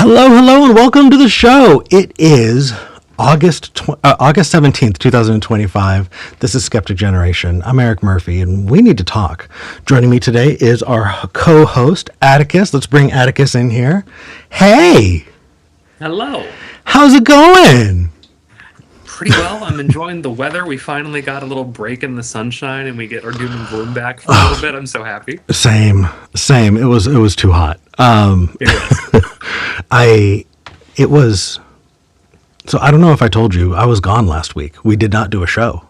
Hello, and welcome to the show. It is August 17th, 2025. This is Skeptic Generation. I'm Eric Murphy, and we need to talk. Joining me today is our co-host, Atticus. Let's bring Atticus in here. Hey! Hello. How's it going? Pretty well. I'm enjoying the weather. We finally got a little break in the sunshine, and we get our doom and gloom back for a little bit. I'm so happy. Same. It was too hot. It was. So I don't know if I told you, I was gone last week. We did not do a show.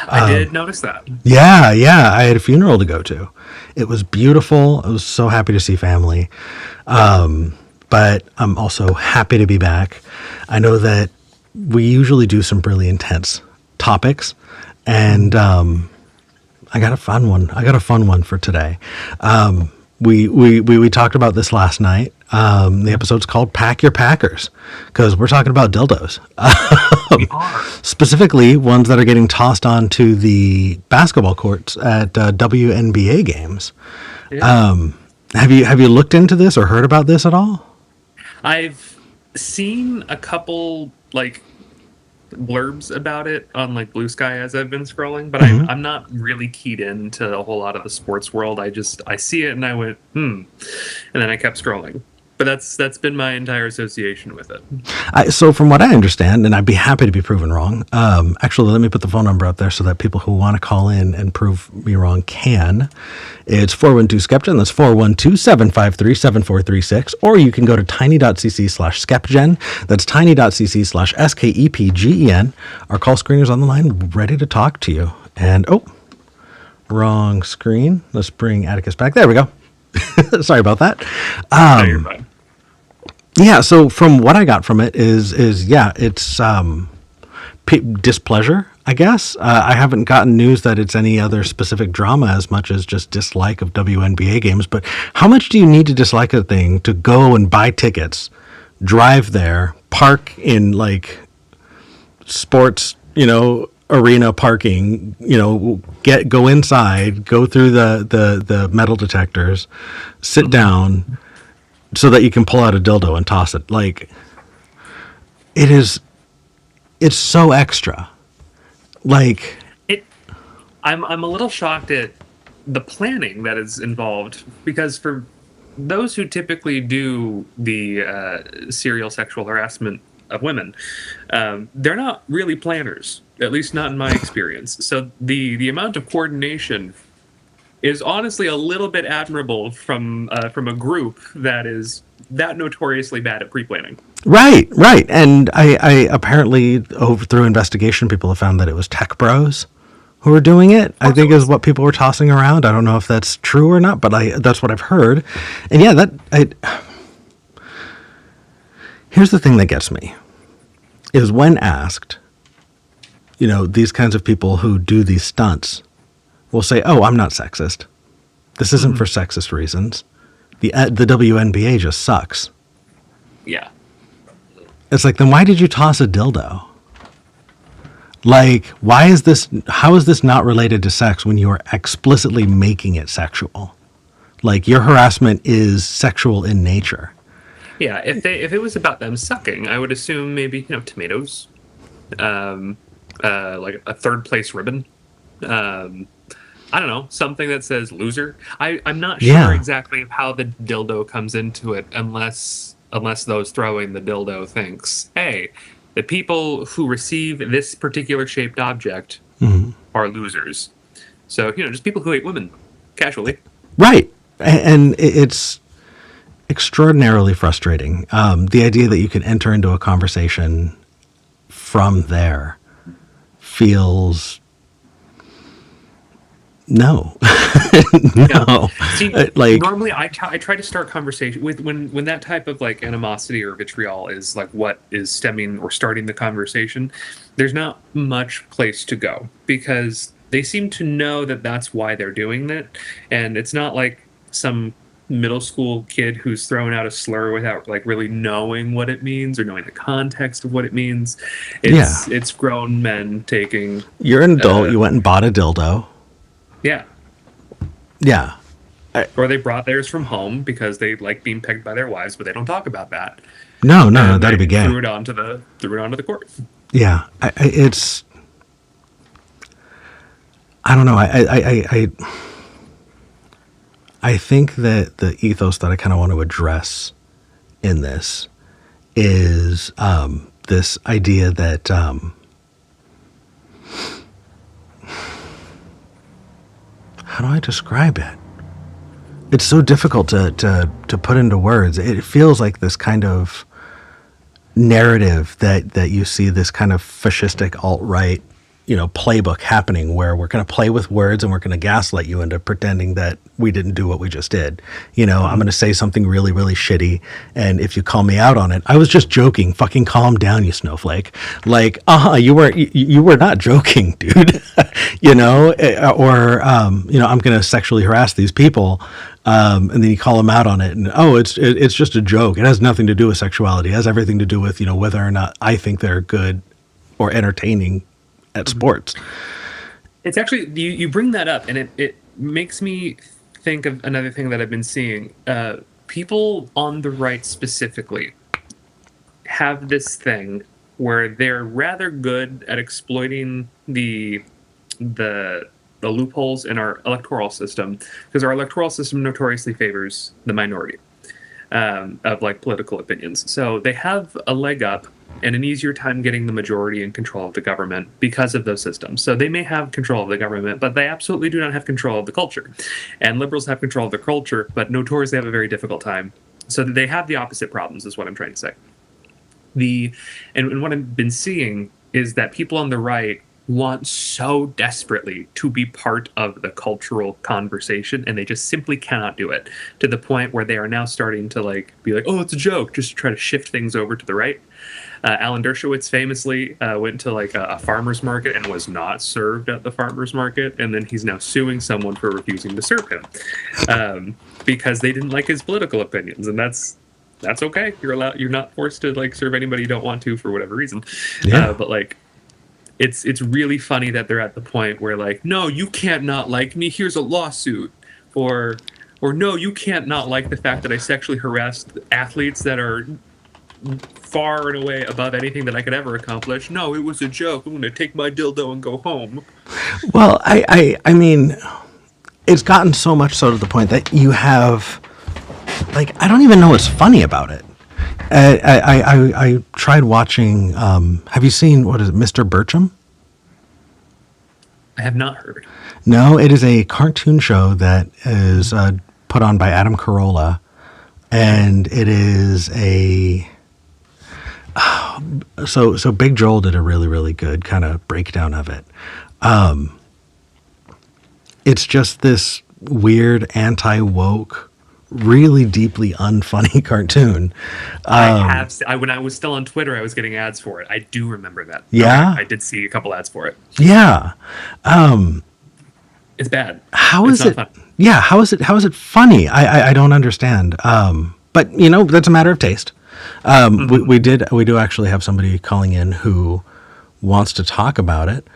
I did notice that. Yeah. I had a funeral to go to. It was beautiful. I was so happy to see family. But I'm also happy to be back. I know that we usually do some really intense topics, and I got a fun one for today. We talked about this last night. The episode's called Pack Your Packers, because we're talking about dildos. We are. Specifically, ones that are getting tossed onto the basketball courts at WNBA games. Yeah. Have you looked into this or heard about this at all? I've seen a couple, blurbs about it on, Blue Sky as I've been scrolling, but I'm not really keyed into a whole lot of the sports world. I see it and I went, and then I kept scrolling. But that's been my entire association with it. So from what I understand, and I'd be happy to be proven wrong, actually, let me put the phone number up there so that people who want to call in and prove me wrong can. It's 412-SKEPGEN. That's 412-753-7436. Or you can go to tiny.cc/SKEPGEN. That's tiny.cc/SKEPGEN. Our call screener's on the line, ready to talk to you. And, wrong screen. Let's bring Atticus back. There we go. Sorry about that. No, you're fine. Yeah, so from what I got from it is it's displeasure, I guess. I haven't gotten news that it's any other specific drama as much as just dislike of WNBA games. But how much do you need to dislike a thing to go and buy tickets, drive there, park in sports, arena parking, go inside, go through the metal detectors, sit down, so that you can pull out a dildo and toss it. It's so extra. I'm a little shocked at the planning that is involved, because for those who typically do the serial sexual harassment of women, they're not really planners, at least not in my experience. So the amount of coordination is honestly a little bit admirable from a group that is that notoriously bad at pre-planning. Right. And I apparently, through investigation, people have found that it was tech bros who were doing it, I think is what people were tossing around. I don't know if that's true or not, but that's what I've heard. And yeah, here's the thing that gets me, is when asked, these kinds of people who do these stunts will say, "Oh, I'm not sexist. This isn't for sexist reasons. The WNBA just sucks." Yeah. It's then why did you toss a dildo? How is this not related to sex when you are explicitly making it sexual? Your harassment is sexual in nature. Yeah, if it was about them sucking, I would assume maybe, tomatoes, a third place ribbon, I don't know, something that says loser. I'm not sure exactly how the dildo comes into it, unless those throwing the dildo thinks, hey, the people who receive this particular shaped object are losers. So, just people who hate women, casually. Right. And it's extraordinarily frustrating. The idea that you can enter into a conversation from there feels... No. No. See, normally I try to start conversation with when that type of animosity or vitriol is what is stemming or starting the conversation. There's not much place to go, because they seem to know that that's why they're doing it, and it's not like some middle school kid who's throwing out a slur without really knowing what it means or knowing the context of what it means. It's grown men taking. You're an adult. You went and bought a dildo. Yeah. Yeah. Or they brought theirs from home because they like being pegged by their wives, but they don't talk about that. No, And that'd they be gay. threw it onto the court. Yeah, it's. I don't know. I think that the ethos that I kind of want to address in this is this idea that how do I describe it? It's so difficult to put into words. It feels like this kind of narrative that you see, this kind of fascistic alt-right, playbook happening, where we're going to play with words and we're going to gaslight you into pretending that we didn't do what we just did. I'm going to say something really, really shitty, and if you call me out on it, I was just joking. Fucking calm down, you snowflake. Like, you were not joking, dude. Or I'm going to sexually harass these people, and then you call them out on it, and it's just a joke. It has nothing to do with sexuality. It has everything to do with whether or not I think they're good or entertaining at sports. It's actually, you bring that up, and it makes me think of another thing that I've been seeing. People on the right specifically have this thing where they're rather good at exploiting the loopholes in our electoral system, because our electoral system notoriously favors the minority of like political opinions. So they have a leg up and an easier time getting the majority and control of the government because of those systems. So they may have control of the government, but they absolutely do not have control of the culture. And liberals have control of the culture, but notoriously have a very difficult time. So they have the opposite problems, is what I'm trying to say. And what I've been seeing is that people on the right want so desperately to be part of the cultural conversation, and they just simply cannot do it, to the point where they are now starting to be like, oh, it's a joke, just to try to shift things over to the right. Alan Dershowitz famously went to a farmer's market and was not served at the farmer's market, and then he's now suing someone for refusing to serve him because they didn't like his political opinions, and that's okay. You're not forced to serve anybody you don't want to for whatever reason. Yeah. But it's really funny that they're at the point where no, you can't not like me, here's a lawsuit, or no, you can't not like the fact that I sexually harassed athletes that are far and away above anything that I could ever accomplish. No, it was a joke. I'm going to take my dildo and go home. Well, I mean, it's gotten so much so to the point that you have, I don't even know what's funny about it. I tried watching, have you seen, what is it, Mr. Bertram? I have not heard. No, it is a cartoon show that is put on by Adam Carolla, and it is so Big Joel did a really, really good kind of breakdown of it. It's just this weird anti-woke, really deeply unfunny cartoon. When I was still on Twitter, I was getting ads for it. I do remember that. Yeah, okay, I did see a couple ads for it. Yeah, it's bad. How it's is it? Fun. Yeah, how is it funny? I don't understand. But that's a matter of taste. We do actually have somebody calling in who wants to talk about it.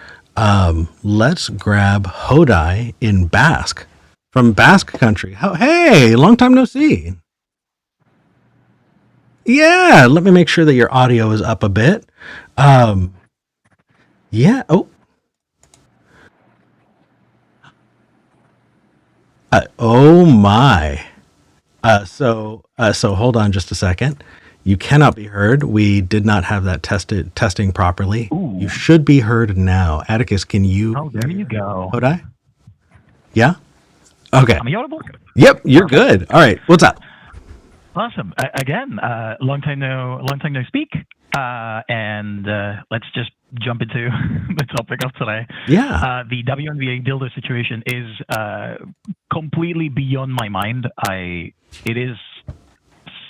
Let's grab Hodai in Basque, from Basque country. Hey, long time no see. Yeah, let me make sure that your audio is up a bit. Yeah. Oh my. So hold on just a second. You cannot be heard. We did not have that testing properly. Ooh. You should be heard now. Atticus, can you? Oh, there you go. Hodai? Yeah? Okay. Am I audible? Yep, you're good. All right. What's up? Awesome. Again, long time no speak. And let's just jump into the topic of today. Yeah. The WNBA dildo situation is completely beyond my mind. It is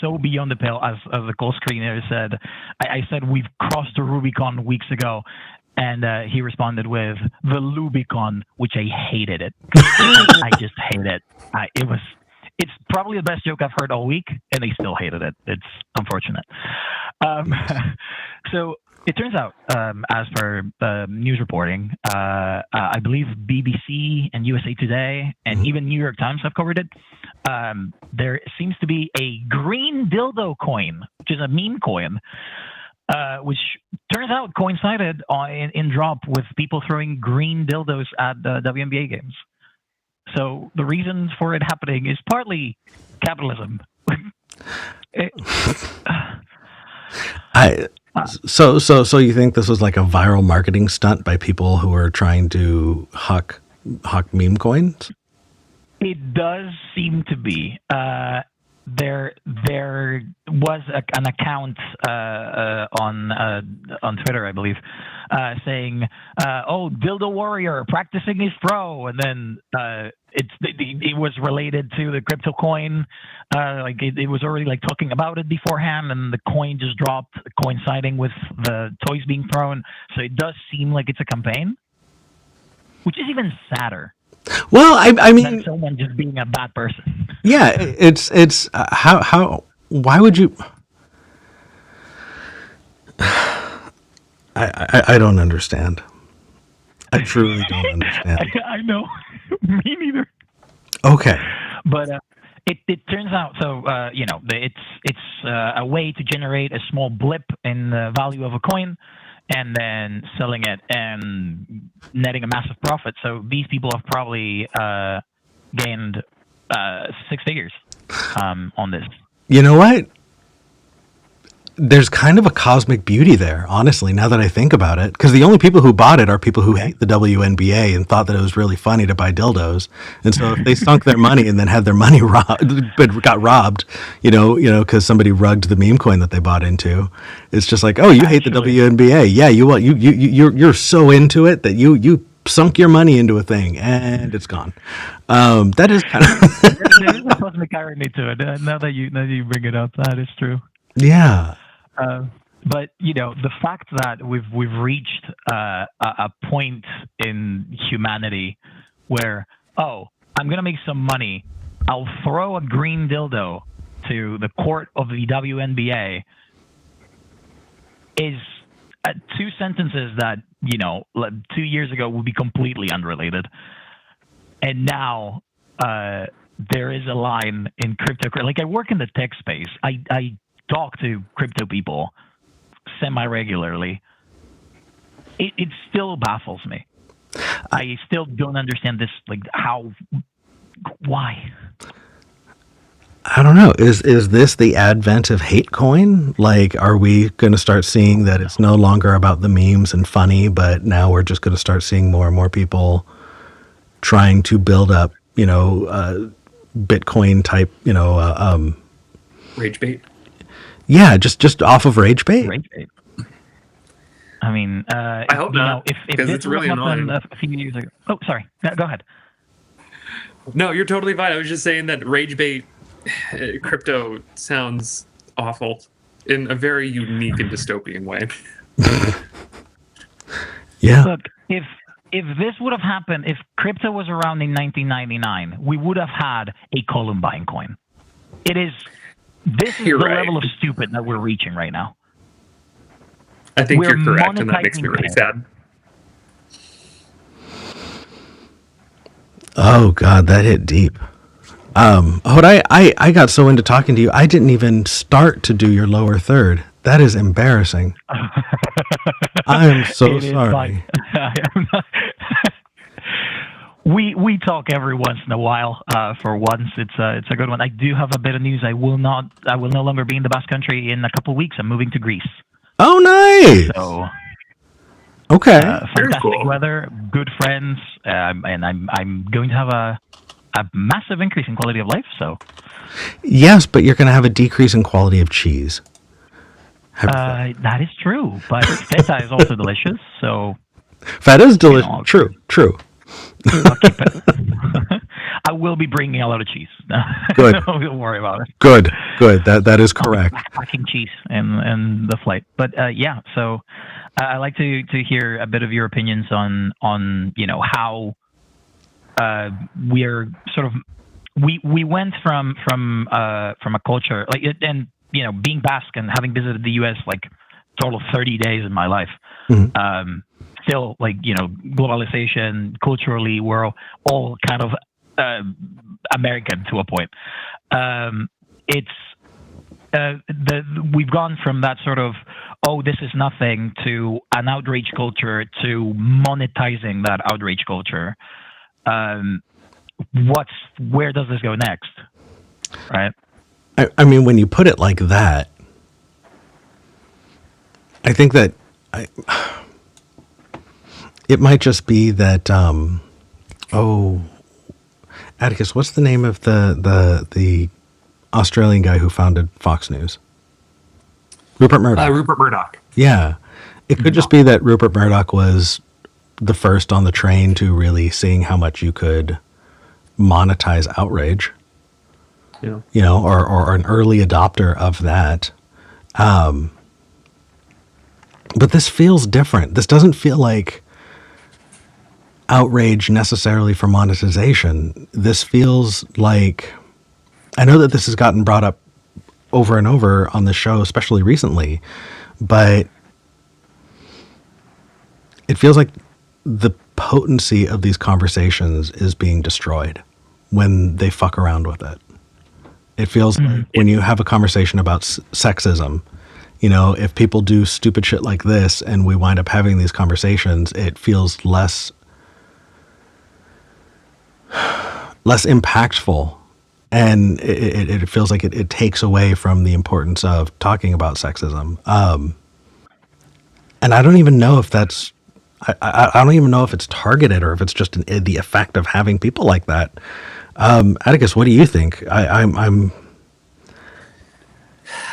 so beyond the pale, as the call screener said. I said we've crossed the Rubicon weeks ago, and he responded with the Lubicon, which I hated it. I just hate it. It's probably the best joke I've heard all week, and they still hated it. It's unfortunate. So it turns out, as per news reporting, I believe BBC and USA Today and even New York Times have covered it. there seems to be a green dildo coin, which is a meme coin, which turns out coincided in drop with people throwing green dildos at WNBA games. So the reason for it happening is partly capitalism. So you think this was like a viral marketing stunt by people who are trying to hawk meme coins? It does seem to be. There was an account on Twitter, I believe, saying, "Oh, Dildo Warrior practicing his throw," and then it was related to the crypto coin. Like it was already like talking about it beforehand, and the coin just dropped, coinciding with the toys being thrown. So it does seem like it's a campaign, which is even sadder. Well, I mean, than someone just being a bad person. Yeah, it's how why would you? I don't understand. I truly don't understand. I know, me neither. Okay, but it turns out so it's a way to generate a small blip in the value of a coin, and then selling it and netting a massive profit. So these people have probably gained 6 figures on this. You know what? There's kind of a cosmic beauty there, honestly, now that I think about it. Because the only people who bought it are people who hate the WNBA and thought that it was really funny to buy dildos. And so if they sunk their money and then had their money robbed, but got robbed, because somebody rugged the meme coin that they bought into, it's just like, oh, you hate the WNBA. Yeah, you're so into it that you sunk your money into a thing and it's gone. That is kind of there's a cosmic irony to it. Now that you bring it up, that is true. Yeah. But the fact that we've reached a point in humanity where, oh, I'm gonna make some money, I'll throw a green dildo to the court of the WNBA, is two sentences that 2 years ago would be completely unrelated, and now there is a line in crypto. Like, I work in the tech space. I talk to crypto people semi-regularly. It still baffles me. I still don't understand this, like, why? I don't know. Is this the advent of hate coin? Like, are we going to start seeing that it's no longer about the memes and funny, but now we're just going to start seeing more and more people trying to build up, Bitcoin type, Rage bait. Yeah, just off of rage bait. Rage bait. I mean, I hope not. If because this it's really annoying. a few years ago. Oh, sorry. Go ahead. No, you're totally fine. I was just saying that rage bait crypto sounds awful in a very unique and dystopian way. Yeah. Look, if this would have happened, if crypto was around in 1999, we would have had a Columbine coin. This is You're the right. level of stupid that we're reaching right now. I think We're you're correct, and that makes me monetizing really it. sad. Oh God, that hit deep. I got so into talking to you, I didn't even start to do your lower third. That is embarrassing. I am so It is sorry. fine. I am not- We talk every once in a while. For once, it's a good one. I do have a bit of news. I will no longer be in the Basque Country in a couple of weeks. I'm moving to Greece. Oh, nice. So Okay. fantastic cool. weather, good friends, and I'm going to have a massive increase in quality of life. So Yes, but you're going to have a decrease in quality of cheese. that is true. But feta is also delicious. So Feta is delicious. know, True. I'll keep it. I will be bringing a lot of cheese. Good. Don't worry about it. Good. That is correct. Packing cheese and the flight. But yeah, so I'd like to hear a bit of your opinions on how we're sort of we went from a culture like and being Basque and having visited the U.S. like total of 30 days in my life. Mm-hmm. Still, like globalization, culturally, we're all kind of American to a point. We've gone from that sort of, oh, this is nothing, to an outrage culture, to monetizing that outrage culture. Where does this go next? Right? I mean, when you put it like that, I think that it might just be that, Atticus, what's the name of the Australian guy who founded Fox News? Rupert Murdoch. Rupert Murdoch. Yeah. It could just be that Rupert Murdoch was the first on the train to really seeing how much you could monetize outrage. Yeah. You know, or an early adopter of that. But this feels different. This doesn't feel like outrage necessarily for monetization. This feels like, I know that this has gotten brought up over and over on the show, especially recently, but it feels like the potency of these conversations is being destroyed when they fuck around with it. It feels like when you have a conversation about sexism, you know, if people do stupid shit like this and we wind up having these conversations, it feels less impactful. And it feels like it takes away from the importance of talking about sexism. And I don't even know if that's, I don't even know if it's targeted or if it's just the effect of having people like that. Atticus, what do you think? I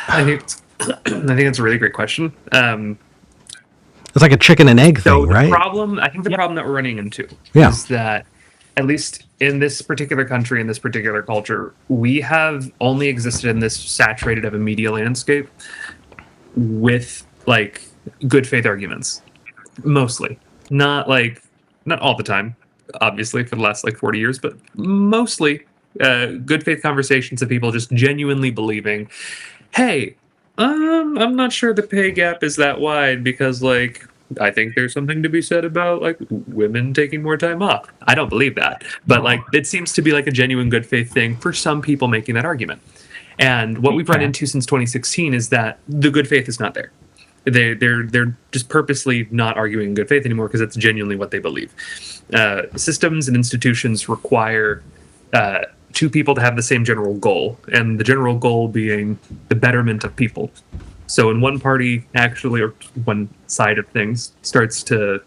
think that's a really great question. It's like a chicken and egg thing, right? I think the problem that we're running into is that, at least in this particular country, in this particular culture, we have only existed in this saturated of a media landscape with like good faith arguments, mostly. Not all the time, obviously, for the last like 40 years, but mostly good faith conversations of people just genuinely believing, hey, I'm not sure the pay gap is that wide because, like, I think there's something to be said about, like, women taking more time off. I don't believe that. But, like, it seems to be, like, a genuine good faith thing for some people making that argument. And what we've run into since 2016 is that the good faith is not there. They're just purposely not arguing in good faith anymore because it's genuinely what they believe. Systems and institutions require two people to have the same general goal, and the general goal being the betterment of people. So when one party actually, or one side of things, starts to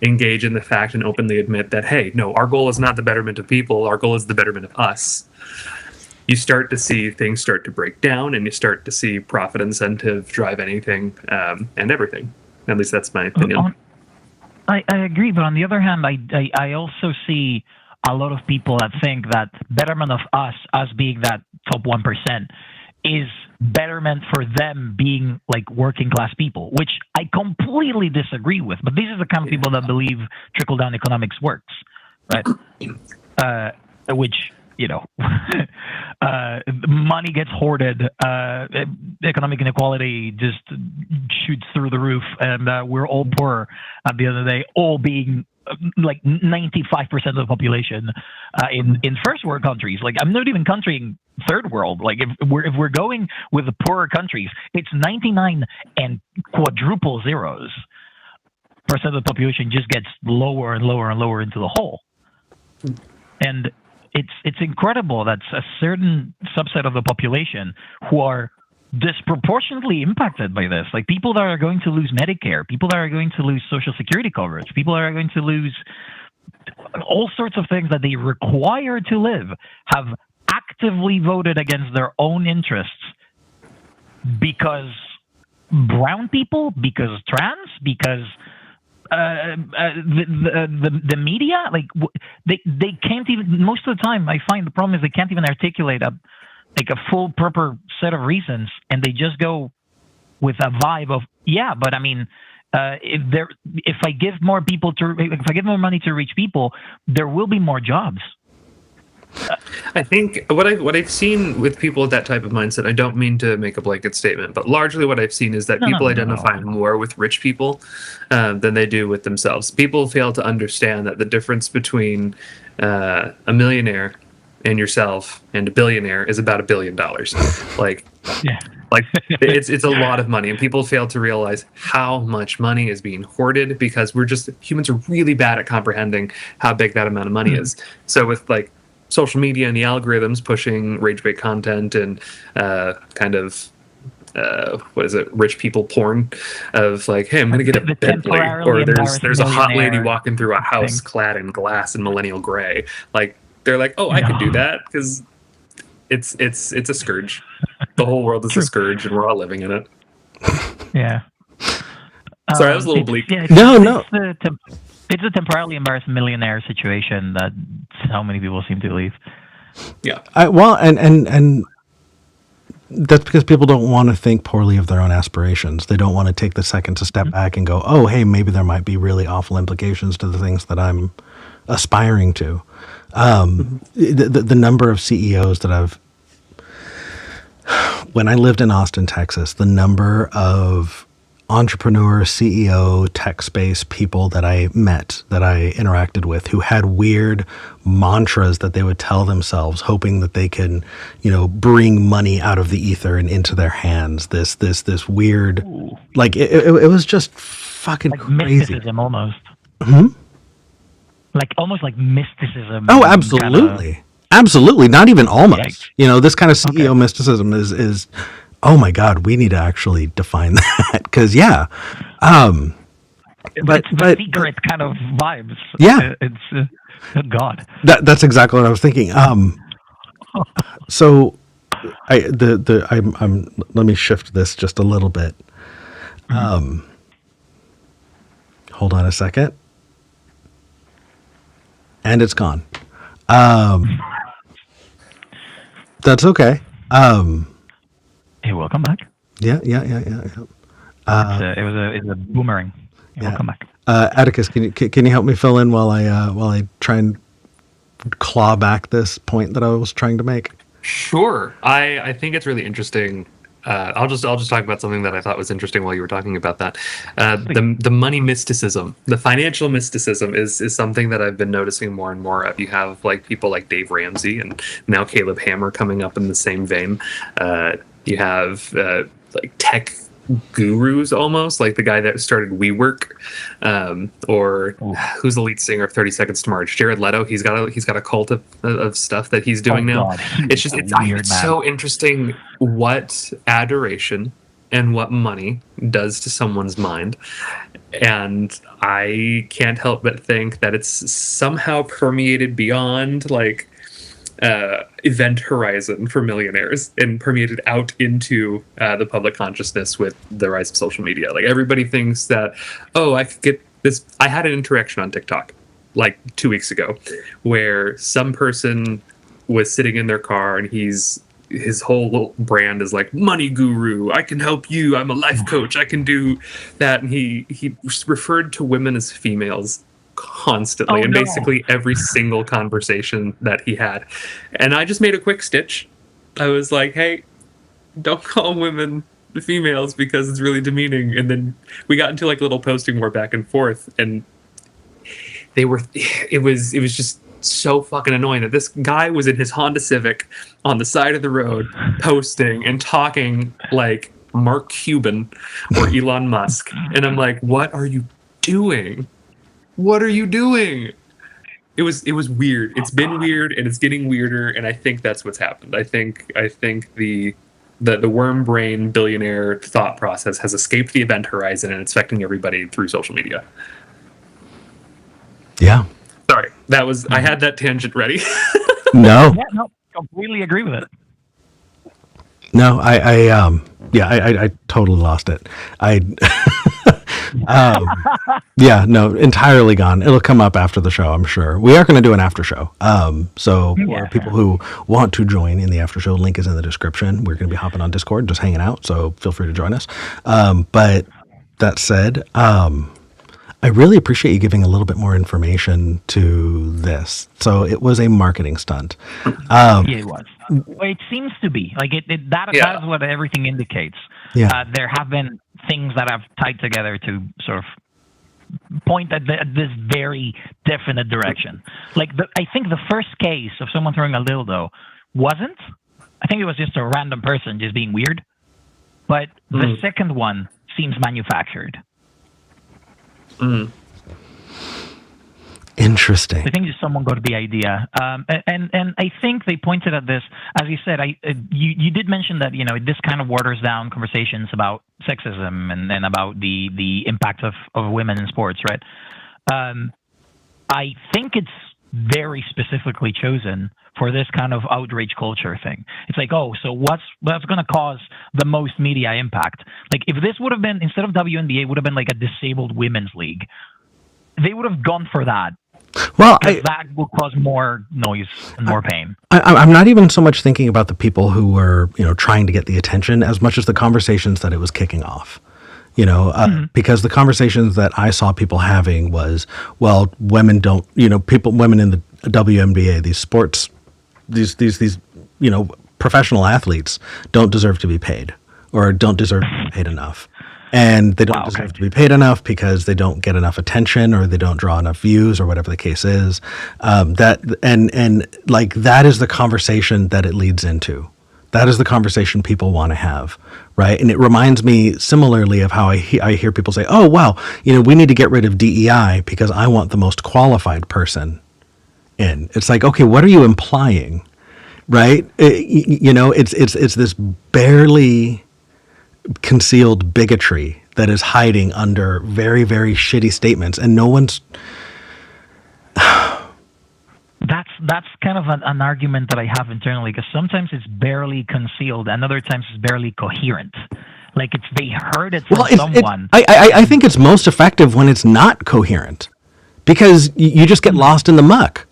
engage in the fact and openly admit that, hey, no, our goal is not the betterment of people, our goal is the betterment of us, you start to see things start to break down, and you start to see profit incentive drive anything and everything. At least that's my opinion. I agree, but on the other hand, I also see a lot of people that think that betterment of us being that top 1%, is betterment for them being like working class people, which I completely disagree with. But these are the kind of people that believe trickle down economics works, right? Which, you know, money gets hoarded, economic inequality just shoots through the roof, and we're all poor at the end of the day, all being like 95% of the population in first world countries. Like, I'm not even countering third world. Like, if we're going with the poorer countries, it's 99 and quadruple zeros % of the population just gets lower and lower and lower into the hole. And it's incredible that a certain subset of the population who are disproportionately impacted by this, like people that are going to lose Medicare, people that are going to lose Social Security coverage, people that are going to lose all sorts of things that they require to live, have actively voted against their own interests because brown people, because trans, because the media, like they can't even, most of the time I find the problem is they can't even articulate a full proper set of reasons, and they just go with a vibe of, yeah, but I mean, if I give more money to reach people, there will be more jobs. I think what I've seen with people with that type of mindset, I don't mean to make a blanket statement, but largely what I've seen is that people identify more with rich people than they do with themselves. People fail to understand that the difference between a millionaire and yourself and a billionaire is about $1 billion. Like, Yeah. like it's a lot of money, and people fail to realize how much money is being hoarded because humans are really bad at comprehending how big that amount of money is. So with like social media and the algorithms pushing rage bait content and kind of what is it, rich people porn of like, hey, I'm gonna get a Bentley, or there's a hot lady walking through a house clad in glass and millennial gray. Like they're like, oh, I could do that because it's a scourge. The whole world is a scourge, and we're all living in it. Yeah. Sorry, that was a little bleak. No. It's a temporarily embarrassed millionaire situation that so many people seem to believe. Yeah. And that's because people don't want to think poorly of their own aspirations. They don't want to take the second to step back and go, oh, hey, maybe there might be really awful implications to the things that I'm aspiring to. The number of CEOs that when I lived in Austin, Texas, the number of entrepreneur, CEO, tech space people that I met, that I interacted with, who had weird mantras that they would tell themselves, hoping that they can, bring money out of the ether and into their hands. This weird, like it was just fucking like crazy. Mysticism almost. Like almost like mysticism. Oh, absolutely. Absolutely. Not even almost. This kind of CEO mysticism is, oh my God, we need to actually define that. Because, it's the secret kind of vibes. Yeah. It's, God. That's exactly what I was thinking. So let me shift this just a little bit. Hold on a second. And it's gone. That's okay. It will come back. Yeah. It was a boomerang. It will come back. Atticus, can you help me fill in while I try and claw back this point that I was trying to make? Sure. I think it's really interesting. I'll just talk about something that I thought was interesting while you were talking about that. The money mysticism, the financial mysticism is something that I've been noticing more and more of. You have like people like Dave Ramsey and now Caleb Hammer coming up in the same vein. You have like tech gurus almost, like the guy that started WeWork, or who's the lead singer of 30 Seconds to Mars, Jared Leto. He's got a cult of stuff that he's doing now. It's just it's so interesting what adoration and what money does to someone's mind, and I can't help but think that it's somehow permeated beyond like event horizon for millionaires and permeated out into the public consciousness with the rise of social media. Like everybody thinks that, oh, I could get this. I had an interaction on TikTok like 2 weeks ago where some person was sitting in their car and his whole brand is like money guru. I can help you. I'm a life coach. I can do that. And he referred to women as females constantly basically every single conversation that he had. And I just made a quick stitch. I was like, hey, don't call women females because it's really demeaning. And then we got into like little posting war back and forth, and it was just so fucking annoying that this guy was in his Honda Civic on the side of the road posting and talking like Mark Cuban or Elon Musk. And I'm like, what are you doing? What are you doing? It was weird. It's been weird, and it's getting weirder, and I think that's what's happened. I think the worm brain billionaire thought process has escaped the event horizon, and it's affecting everybody through social media. Yeah. Sorry, I had that tangent ready. No. Yeah, no, completely agree with it. No, I totally lost it. Yeah, no, entirely gone. It'll come up after the show, I'm sure. We are going to do an after show. So for people who want to join in the after show, link is in the description. We're going to be hopping on Discord, just hanging out. So feel free to join us. But that said, I really appreciate you giving a little bit more information to this. So it was a marketing stunt. Yeah, it was. Well, it seems to be like that is what everything indicates. Yeah. There have been things that have tied together to sort of point at this very definite direction. Like I think the first case of someone throwing a dildo wasn't. I think it was just a random person just being weird. But the second one seems manufactured. Interesting. I think just someone got the idea, and I think they pointed at this, as you said. You did mention that this kind of waters down conversations about sexism and about the impact of women in sports, right? I think it's very specifically chosen for this kind of outrage culture thing. It's like, oh, so what's going to cause the most media impact? Like if this would have been, instead of WNBA, would have been like a disabled women's league, they would have gone for that. Well, that will cause more noise and more pain. I'm not even so much thinking about the people who were, trying to get the attention as much as the conversations that it was kicking off. Because the conversations that I saw people having was, well, women don't, women in the WNBA, these sports, these professional athletes don't deserve to be paid or don't deserve to be paid enough. And they don't deserve to be paid enough because they don't get enough attention or they don't draw enough views or whatever the case is. That is the conversation that it leads into. That is the conversation people want to have, right? And it reminds me similarly of how I hear people say, "Oh, wow, we need to get rid of DEI because I want the most qualified person in." It's like, okay, what are you implying, right? It's this barely concealed bigotry that is hiding under very, very shitty statements, and no one's. That's kind of an argument that I have internally, because sometimes it's barely concealed and other times it's barely coherent. Like they heard it from someone. I think it's most effective when it's not coherent, because you just get lost in the muck,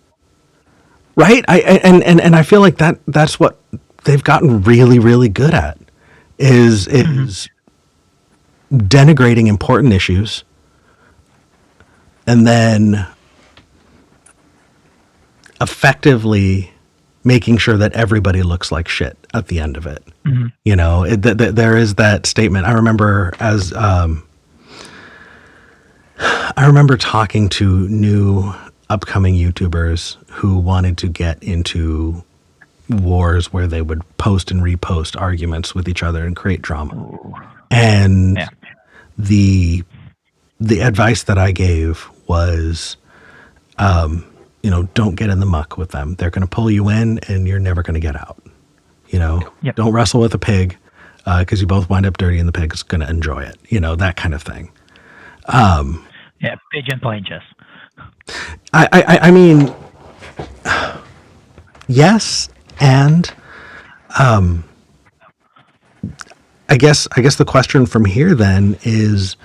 right? And I feel like that's what they've gotten really, really good at. Is denigrating important issues and then effectively making sure that everybody looks like shit at the end of it. There is that statement. I remember talking to new upcoming YouTubers who wanted to get into wars where they would post and repost arguments with each other and create drama. And the advice that I gave was, don't get in the muck with them. They're going to pull you in and you're never going to get out. Don't wrestle with a pig because you both wind up dirty and the pig's going to enjoy it. That kind of thing. Pigeon playing chess. I mean, yes. And I guess the question from here then is,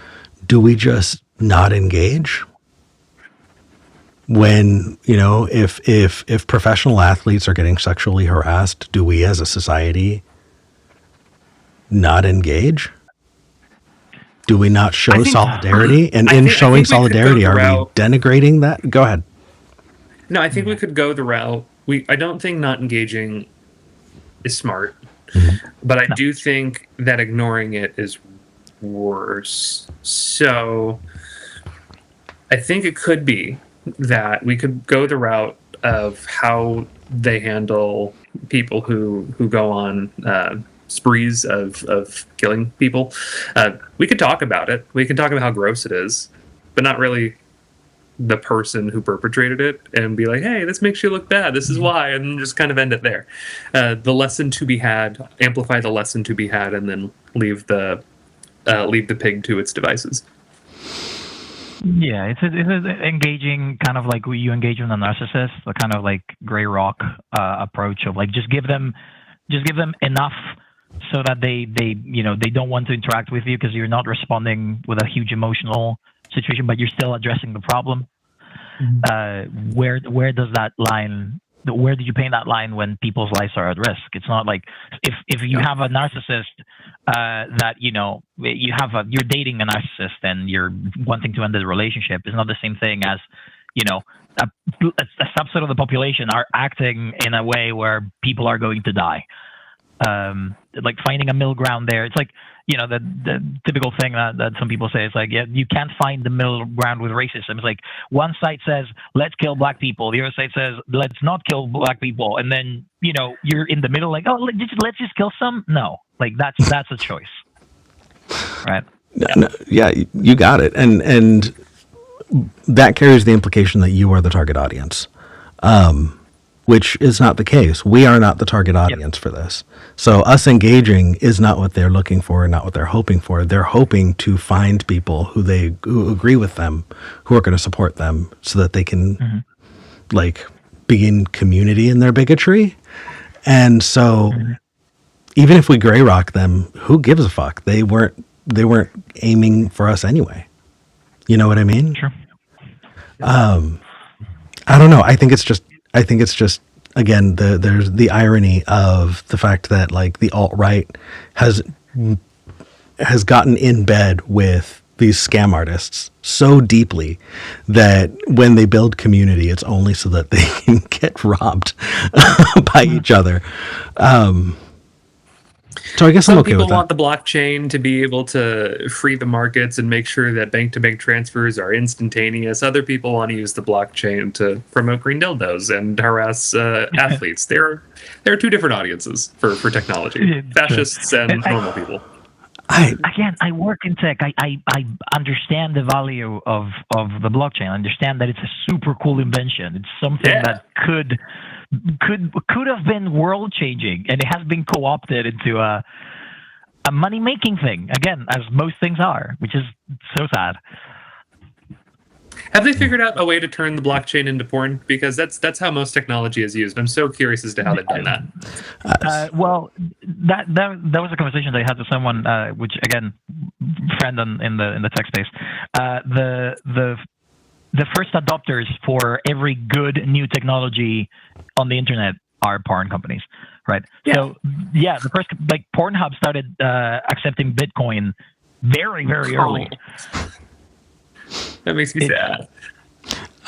do we just not engage? When, if professional athletes are getting sexually harassed, do we as a society not engage? Do we not show solidarity? And in showing solidarity, are we denigrating that? Go ahead. No, I think we could go the route. I don't think not engaging is smart, but I do think that ignoring it is worse. So I think it could be that we could go the route of how they handle people who go on sprees of killing people. We could talk about it. We can talk about how gross it is, but not really the person who perpetrated it, and be like, hey, this makes you look bad, this is why, and just kind of end it there. The lesson to be had, amplify the lesson to be had, and then leave the pig to its devices. Yeah, it's engaging, kind of like you engage with a narcissist, the kind of like gray rock approach of like just give them enough so that they don't want to interact with you because you're not responding with a huge emotional situation, but you're still addressing the problem. Where does that line where do you paint that line when people's lives are at risk? It's not like if you have a narcissist that you're dating a narcissist and you're wanting to end the relationship. It's not the same thing as a subset of the population are acting in a way where people are going to die. Like finding a middle ground there. It's like, the typical thing that some people say is like, yeah, you can't find the middle ground with racism. It's like one side says, let's kill black people. The other side says, let's not kill black people. And then, you're in the middle like, oh, let's just kill some. No, like that's a choice. Right. Yeah, you got it. And that carries the implication that you are the target audience. Which is not the case. We are not the target audience for this. So us engaging is not what they're looking for, not what they're hoping for. They're hoping to find people who agree with them, who are going to support them so that they can begin community in their bigotry. And so even if we gray rock them, who gives a fuck? They weren't aiming for us anyway. You know what I mean? Sure. I don't know. I think it's just again there's the irony of the fact that like the alt-right has gotten in bed with these scam artists so deeply that when they build community, it's only so that they can get robbed by each other. So I guess I'm okay with that. Some people want the blockchain to be able to free the markets and make sure that bank-to-bank transfers are instantaneous. Other people want to use the blockchain to promote green dildos and harass athletes. There are two different audiences for technology: fascists and normal people. I work in tech. I understand the value of the blockchain. I understand that it's a super cool invention. It's something that could have been world changing, and it has been co-opted into a money making thing again, as most things are, which is so sad. Have they figured out a way to turn the blockchain into porn? Because that's how most technology is used. I'm so curious as to how they've done that. Well, that was a conversation that I had with someone, which again, friend in the tech space. The first adopters for every good new technology on the internet are porn companies, right? Yeah. So the first Pornhub started accepting Bitcoin very, very early. That makes me sad.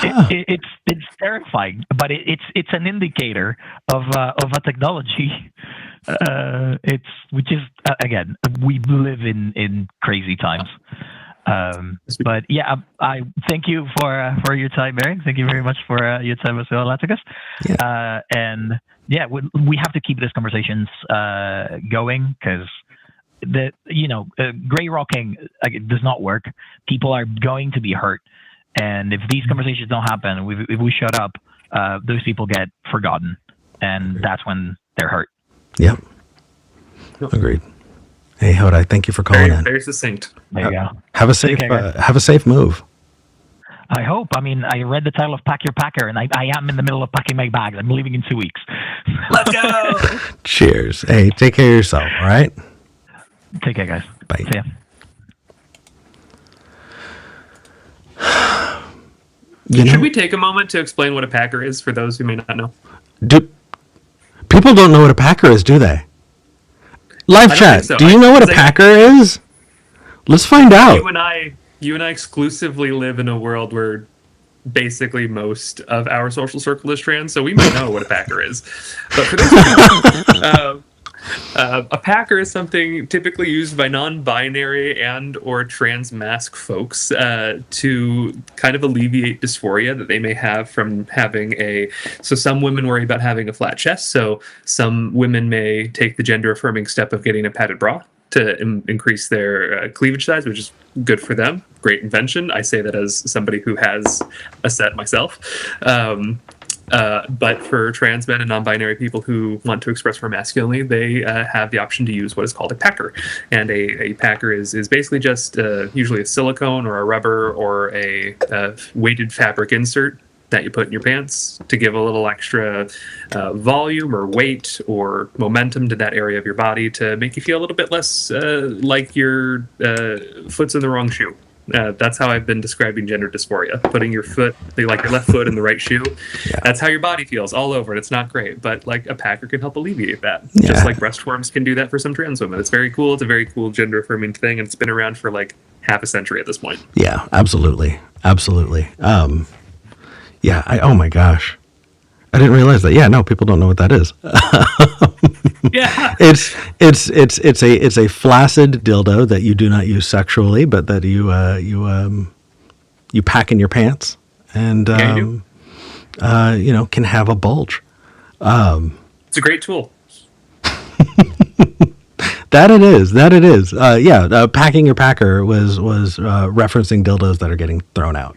It's terrifying, but it's an indicator of a technology. Which is again, we live in crazy times. But yeah, I thank you for your time, Eric. Thank you very much for your time as well, Atticus. Yeah. And yeah, we have to keep these conversations going because gray rocking does not work. People are going to be hurt, and if these conversations don't happen, if we shut up, those people get forgotten, and that's when they're hurt. Yep. Agreed. Hey, Hodai, thank you for calling in. Very succinct. There you go. Have a safe move. I hope. I mean, I read the title of Pack Your Packer, and I am in the middle of packing my bags. I'm leaving in 2 weeks. Let's go! Cheers. Hey, take care of yourself, all right? Take care, guys. Bye. See ya. Should we take a moment to explain what a packer is for those who may not know? People don't know what a packer is, do they? Live chat. So. Do you know what a packer is? Let's find out. You and I exclusively live in a world where basically most of our social circle is trans, so we may know what a packer is. But for those who don't, a packer is something typically used by non-binary and or trans masc folks to kind of alleviate dysphoria that they may have from having so some women worry about having a flat chest, so some women may take the gender affirming step of getting a padded bra to increase their cleavage size, which is good for them. Great invention. I say that as somebody who has a set myself. But for trans men and non-binary people who want to express more masculinely, they have the option to use what is called a packer. And a packer is basically just usually a silicone or a rubber or a weighted fabric insert that you put in your pants to give a little extra volume or weight or momentum to that area of your body to make you feel a little bit less like your foot's in the wrong shoe. That's how I've been describing gender dysphoria. Putting your foot, like your left foot in the right shoe. Yeah. That's how your body feels all over, and it's not great. But like a packer can help alleviate that. Yeah. Just like breast forms can do that for some trans women. It's very cool. It's a very cool gender affirming thing, and it's been around for like half a century at this point. Yeah, absolutely. Absolutely. Yeah. Oh my gosh. I didn't realize that. Yeah, no, people don't know what that is. Yeah. It's a flaccid dildo that you do not use sexually, but that you pack in your pants and Yeah, you can have a bulge. It's a great tool. That it is. Packing your packer was referencing dildos that are getting thrown out.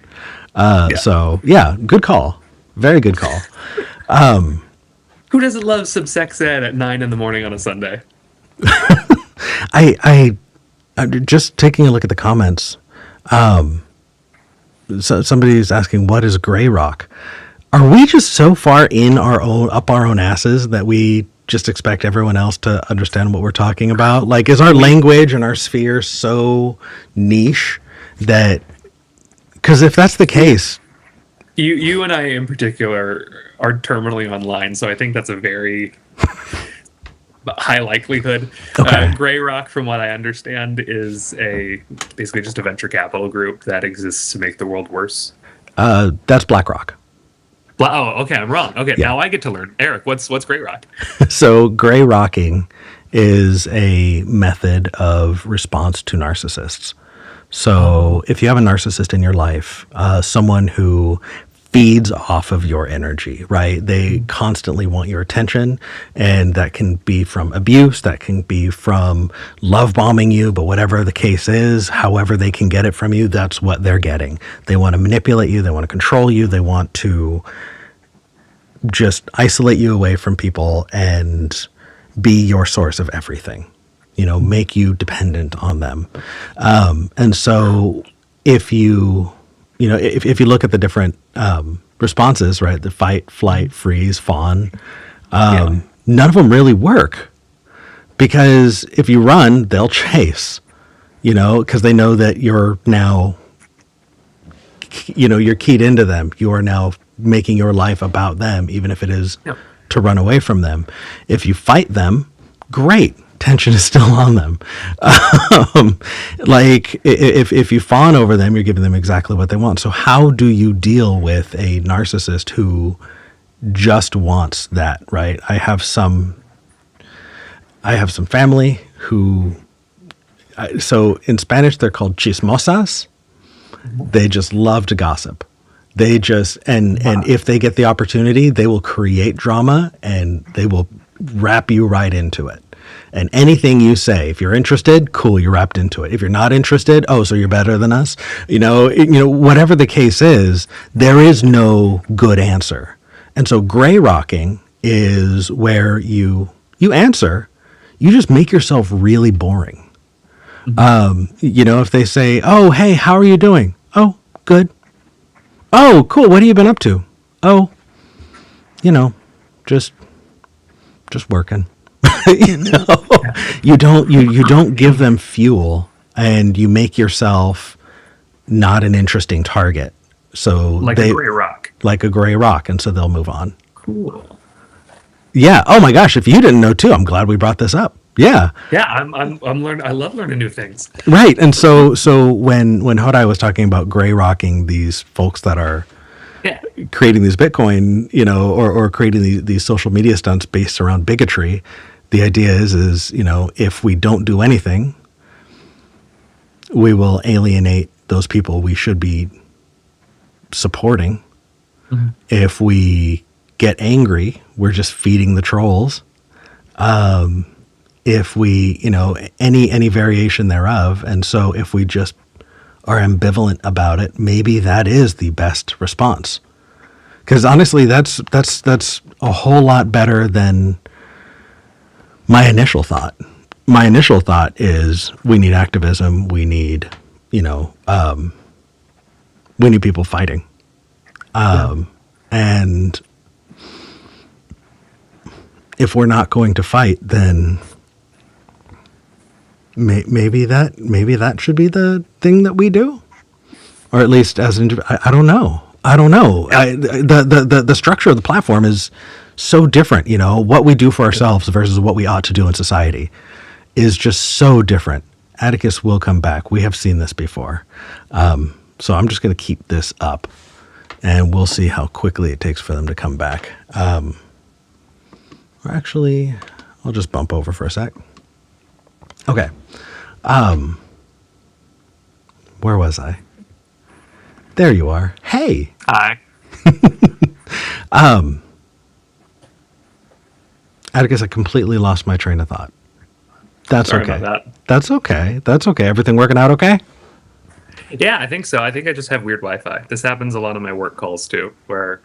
So yeah, good call. Very good call. Who doesn't love some sex ed at 9 a.m. on a Sunday? I'm just taking a look at the comments. So somebody's asking, what is gray rock? Are we just so far up our own asses that we just expect everyone else to understand what we're talking about? Like, is our language and our sphere so niche that, because if that's the case, You and I in particular are terminally online, so I think that's a very high likelihood. Okay. Gray Rock, from what I understand, is basically just a venture capital group that exists to make the world worse. that's BlackRock. Oh, okay, I'm wrong. Okay, Yeah. now I get to learn. Eric, what's Gray Rock? So gray rocking is a method of response to narcissists. So if you have a narcissist in your life, someone who feeds off of your energy, right? They constantly want your attention, and that can be from abuse, that can be from love bombing you, but whatever the case is, however they can get it from you, that's what they're getting. They want to manipulate you, they want to control you, they want to just isolate you away from people and be your source of everything, make you dependent on them. And so if you look at the different responses, right, the fight, flight, freeze, fawn, none of them really work, because if you run, they'll chase, because they know that you're now, you're keyed into them. You are now making your life about them, even if it is to run away from them. If you fight them, great. Tension is still on them. Like if you fawn over them, you're giving them exactly what they want. So how do you deal with a narcissist who just wants that, right? I have some family who, so in Spanish, they're called chismosas. They just love to gossip. They just, and if they get the opportunity, they will create drama and they will wrap you right into it. And anything you say, if you're interested, cool, you're wrapped into it. If you're not interested, oh, so you're better than us? Whatever the case is, there is no good answer. And so gray rocking is where you answer, you just make yourself really boring. If they say, oh, hey, how are you doing? Oh, good. Oh, cool. What have you been up to? Oh, just working. You don't give them fuel, and you make yourself not an interesting target. So Like a gray rock. Like a gray rock, and so they'll move on. Cool. Yeah. Oh my gosh. If you didn't know too, I'm glad we brought this up. Yeah. Yeah, I'm learning. I love learning new things. Right. And so when Hodai was talking about gray rocking these folks that are creating these Bitcoin, or creating these social media stunts based around bigotry, the idea is, if we don't do anything, we will alienate those people we should be supporting. Mm-hmm. If we get angry, we're just feeding the trolls. If we, any variation thereof. And so if we just are ambivalent about it, maybe that is the best response. Because honestly, that's a whole lot better than my initial thought. My initial thought is we need activism. We need, we need people fighting. And if we're not going to fight, then maybe that should be the thing that we do. or at least as an I don't know. The structure of the platform is so different. You know, what we do for ourselves versus what we ought to do in society is just so different. Atticus will come back. We have seen this before. So I'm just going to keep this up, and we'll see how quickly it takes for them to come back. Or actually, I'll just bump over for a sec. Okay. Where was I? There you are. Hey. Hi. Atticus, I completely lost my train of thought. That's Sorry okay. about that. That's okay. That's okay. Everything working out okay? Yeah, I think so. I think I just have weird Wi-Fi. This happens a lot on my work calls too, where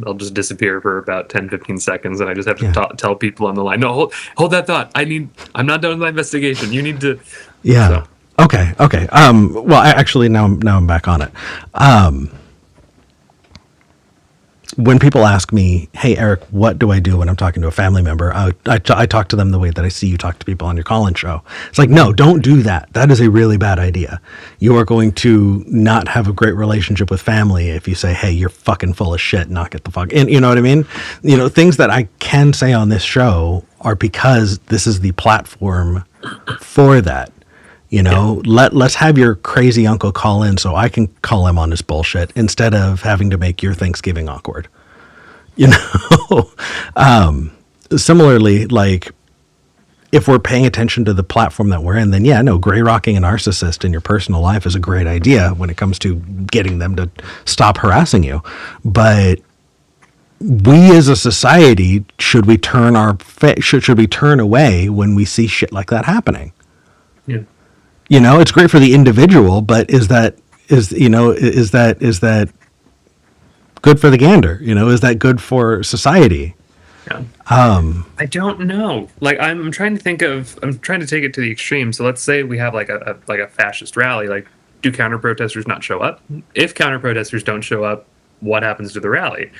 I'll just disappear for about 10, 15 seconds, and I just have to tell people on the line, no, hold that thought. I'm not done with my investigation. You need to. Yeah. So. Okay. Well, actually, now I'm back on it. When people ask me, hey, Eric, what do I do when I'm talking to a family member? I talk to them the way that I see you talk to people on your call-in show. It's like, no, don't do that. That is a really bad idea. You are going to not have a great relationship with family if you say, hey, you're fucking full of shit, knock it the fuck in. You know what I mean? You know, things that I can say on this show are because this is the platform for that. You know, let's have your crazy uncle call in so I can call him on his bullshit instead of having to make your Thanksgiving awkward. You know, similarly, like if we're paying attention to the platform that we're in, then gray rocking a narcissist in your personal life is a great idea when it comes to getting them to stop harassing you. But we as a society, should we turn away when we see shit like that happening? Yeah. You know, it's great for the individual, but is that good for the gander? You know, is that good for society? Yeah. I don't know. Like, I'm trying to take it to the extreme. So let's say we have like a fascist rally. Like, do counter protesters not show up? If counter protesters don't show up, what happens to the rally?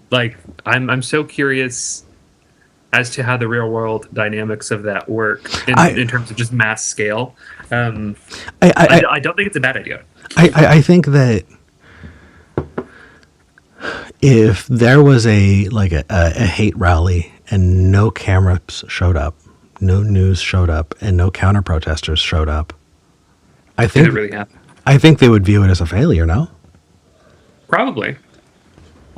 Like, I'm so curious as to how the real world dynamics of that work in terms of just mass scale. I don't think it's a bad idea. I think that if there was a hate rally and no cameras showed up, no news showed up, and no counter protesters showed up, I think Did it really happen? I think they would view it as a failure. No, probably.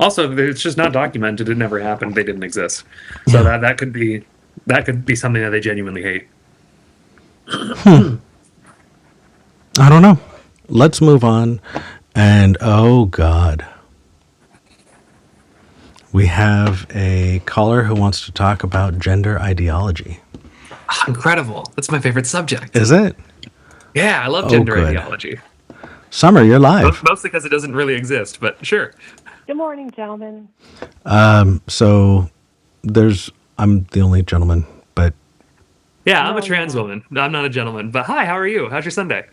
Also, it's just not documented. It never happened. They didn't exist. So that could be something that they genuinely hate. I don't know. Let's move on. And oh God, we have a caller who wants to talk about gender ideology. Oh, incredible. That's my favorite subject. Is it? Yeah, I love gender ideology. Summer, you're live. Mostly because it doesn't really exist, but sure. Good morning, gentlemen. So I'm the only gentleman, but yeah, I'm a trans woman. No, I'm not a gentleman. But hi, how are you? How's your Sunday?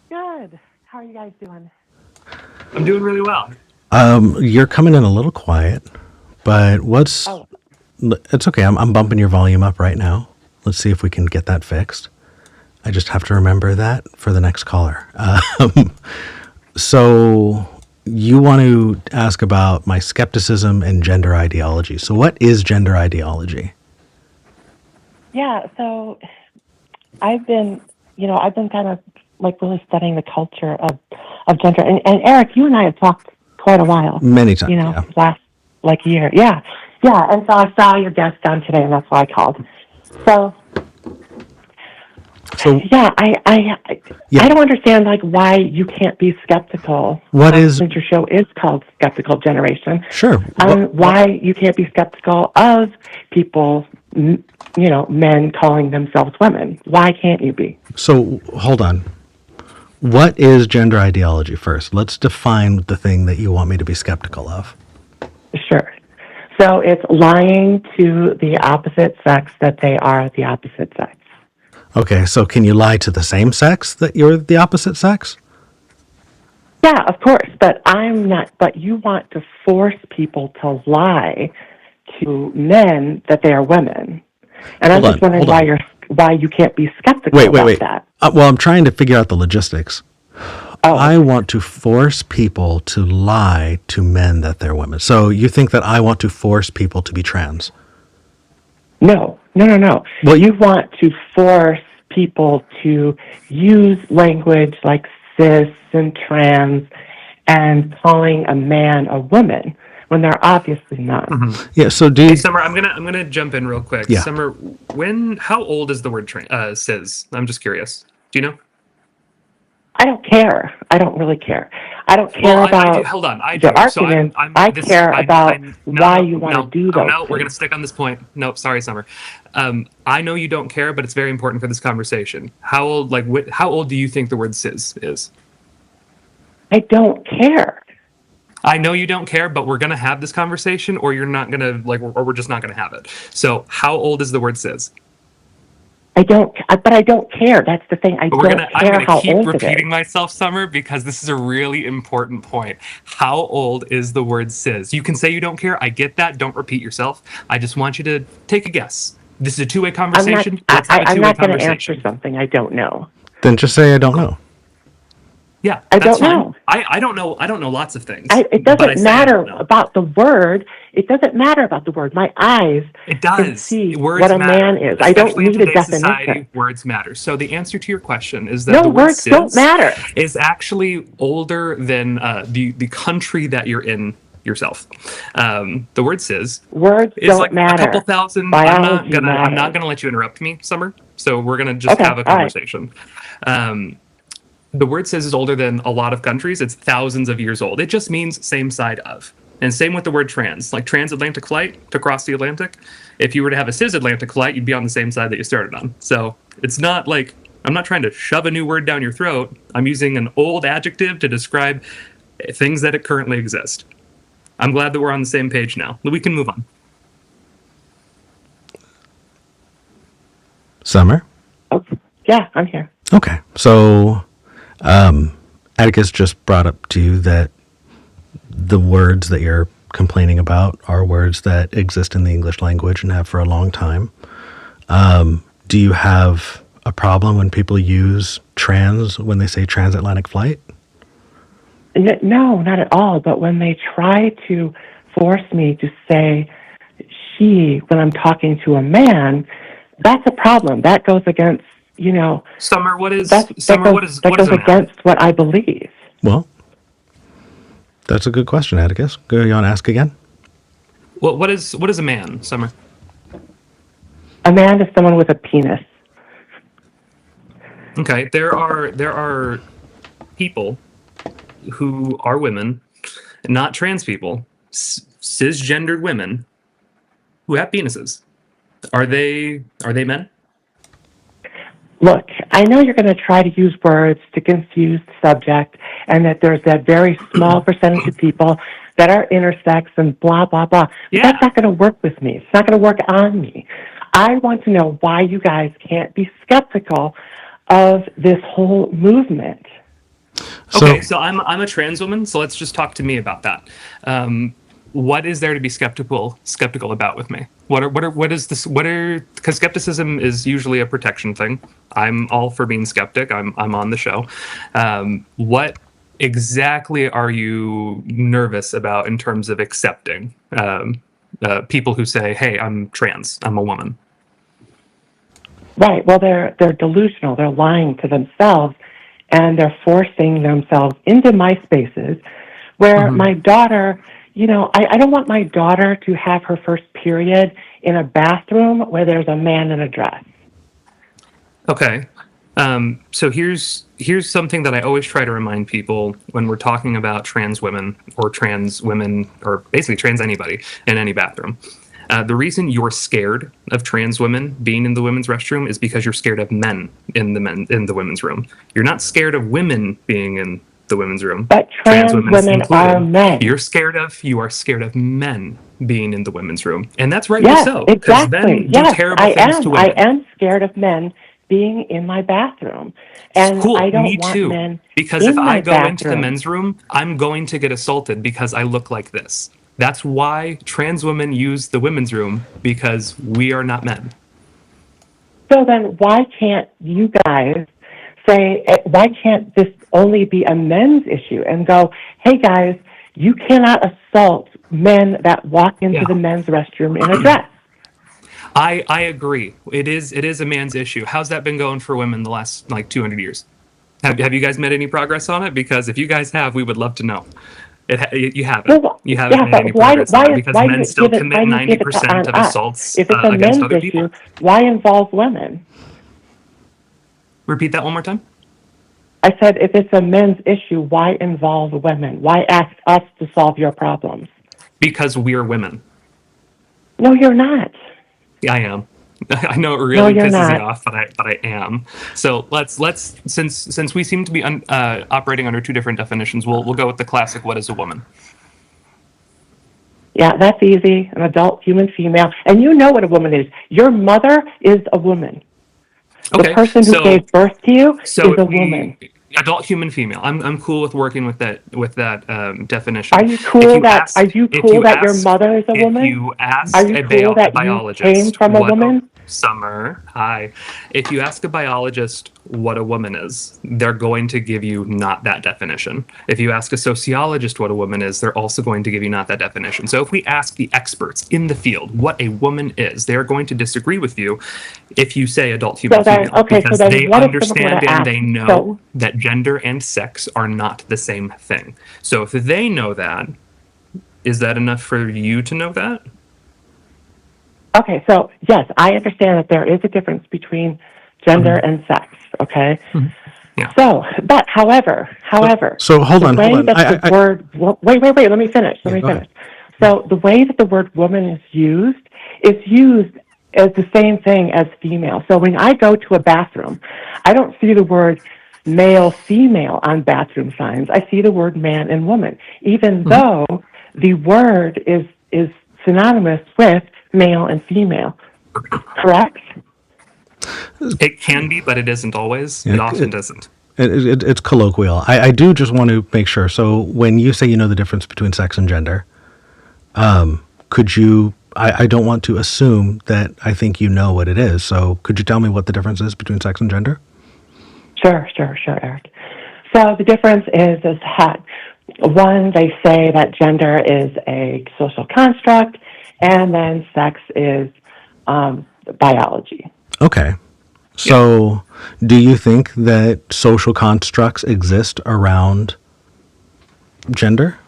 Good. How are you guys doing? I'm doing really well. You're coming in a little quiet, but it's okay. I'm bumping your volume up right now. Let's see if we can get that fixed. I just have to remember that for the next caller. So you want to ask about my skepticism and gender ideology. So what is gender ideology? Yeah, so I've been kind of like really studying the culture of gender. And Eric, you and I have talked quite a while. Many times, last year. Yeah. And so I saw your guest on today, and that's why I called. So yeah, I don't understand why you can't be skeptical. Since your show is called Skeptical Generation? Sure. Why you can't be skeptical of people, men calling themselves women? Why can't you be? So hold on. What is gender ideology first? Let's define the thing that you want me to be skeptical of. Sure. So it's lying to the opposite sex that they are the opposite sex. Okay, so can you lie to the same sex that you're the opposite sex? Yeah, of course, but I'm not. But you want to force people to lie to men that they are women, and I'm just wondering why you can't be skeptical about that. Well, I'm trying to figure out the logistics. Oh, I want to force people to lie to men that they're women. So you think that I want to force people to be trans? no, no, no, no. Well, You want to force people to use language like cis and trans and calling a man a woman when they're obviously not. yeah. So do Hey, you? Summer, I'm gonna jump in real quick. Yeah. Summer, how old is the word cis? I'm just curious. Do you know? I don't care. I don't really care. I don't care Well, about I do. Hold on, I do. your So arguments. I care about why you want to do those no, we're things. gonna stick on this point. Nope, sorry, Summer. I know you don't care, but it's very important for this conversation. How old, how old do you think the word cis is? I don't care. I know you don't care, but we're gonna have this conversation, or you're not gonna or we're just not gonna have it. So, how old is the word cis? But I don't care. That's the thing. I But don't I'm care gonna how keep old it is. repeating myself, Summer, because this is a really important point. How old is the word cis? You can say you don't care. I get that. Don't repeat yourself. I just want you to take a guess. This is a two-way conversation. Let's have a I'm two-way not going to conversation. answer something I don't know. Then just say I don't know. Yeah, I that's don't fine. know. I don't know. I don't know lots of things. It but I doesn't say I matter don't know. about the word. It doesn't matter about the word. My eyes It can does. see Words what a matter. man is. I don't Especially in need a today's definition. society, words matter. So the answer to your question is that No, the word words don't cis matter. is actually older than the country that you're in yourself. The word cis Words is don't like matter. a couple thousand. Biology I'm not matters. gonna let you interrupt me, Summer. So we're gonna just Okay, have a all right. conversation. The word cis is older than a lot of countries. It's thousands of years old. It just means same side of. And same with the word trans, like transatlantic flight to cross the Atlantic. If you were to have a cisatlantic flight, you'd be on the same side that you started on. So it's not like I'm not trying to shove a new word down your throat. I'm using an old adjective to describe things that currently exist. I'm glad that we're on the same page now. We can move on. Summer. Okay. Yeah, I'm here. Okay. So, Atticus just brought up to you that the words that you're complaining about are words that exist in the English language and have for a long time. Do you have a problem when people use trans when they say transatlantic flight? No, not at all. But when they try to force me to say she when I'm talking to a man, that's a problem. That goes against, Summer, what is that goes a man? against what I believe. Well, that's a good question, Atticus. You want to ask again? What is a man, Summer? A man is someone with a penis. Okay, there are people who are women, not trans people, cisgendered women who have penises. Are they men? Look, I know you're going to try to use words to confuse the subject, and that there's that very small percentage of people that are intersex and blah, blah, blah. But Yeah. that's not going to work with me. It's not going to work on me. I want to know why you guys can't be skeptical of this whole movement. Okay, so I'm a trans woman, so let's just talk to me about that. What is there to be skeptical about with me? Because skepticism is usually a protection thing. I'm all for being skeptic. I'm on the show. What exactly are you nervous about in terms of accepting people who say, "Hey, I'm trans. I'm a woman"? Right. Well, they're delusional. They're lying to themselves, and they're forcing themselves into my spaces where my daughter, I don't want my daughter to have her first period in a bathroom where there's a man in a dress. Okay. So here's something that I always try to remind people when we're talking about trans women, or basically trans anybody in any bathroom. The reason you're scared of trans women being in the women's restroom is because you're scared of men in the women's room. You're not scared of women being in the women's room. But trans women are men. You are scared of men being in the women's room, and that's rightly Yes, so. Because men do terrible things to women. I am scared of men being in my bathroom, and Cool, I don't me want too. men Because in if my I go into the bathroom. men's room, I'm going to get assaulted because I look like this. That's why trans women use the women's room, because we are not men. So then, why can't you guys say? Why can't this only be a men's issue and go, hey guys, you cannot assault men that walk into the men's restroom in a dress. I agree. It is a man's issue. How's that been going for women the last 200 years? Have you guys made any progress on it? Because if you guys have, we would love to know. You haven't. Well, You haven't made any progress on it because men still commit 90% of assaults if it's a against men's other issue, people. why involve women? Repeat that one more time. I said, if it's a men's issue, why involve women? Why ask us to solve your problems? Because we're women. No, you're not. Yeah, I am. I know it really you're pisses not. you off, but I am. So let's since we seem to be operating under two different definitions, we'll go with the classic. What is a woman? Yeah, that's easy. An adult human female. And you know what a woman is. Your mother is a woman. Okay, the person who gave birth to you is a woman. Adult human female. I'm cool with working with that definition. Are you cool that your mother is a woman? If you ask Are you cool that biologist, you came from a woman? Summer, hi. If you ask a biologist what a woman is, they're going to give you not that definition. If you ask a sociologist what a woman is, they're also going to give you not that definition. So if we ask the experts in the field what a woman is, they're going to disagree with you if you say adult human female. Because they understand and they know that gender and sex are not the same thing. So if they know that, is that enough for you to know that? Okay, so yes, I understand that there is a difference between gender and sex, okay? Yeah. So, but however. So hold on. Wait, let me finish. So the way that the word woman is used as the same thing as female. So when I go to a bathroom, I don't see the word male, female on bathroom signs. I see the word man and woman, even though the word is synonymous with male and female. Correct? It can be, but it isn't always. It often doesn't. It's colloquial. I do just want to make sure. So when you say you know the difference between sex and gender, could you... I don't want to assume that I think you know what it is. So could you tell me what the difference is between sex and gender? Sure, Eric. So the difference is that, one, they say that gender is a social construct, and then sex is biology. Okay. So do you think that social constructs exist around gender?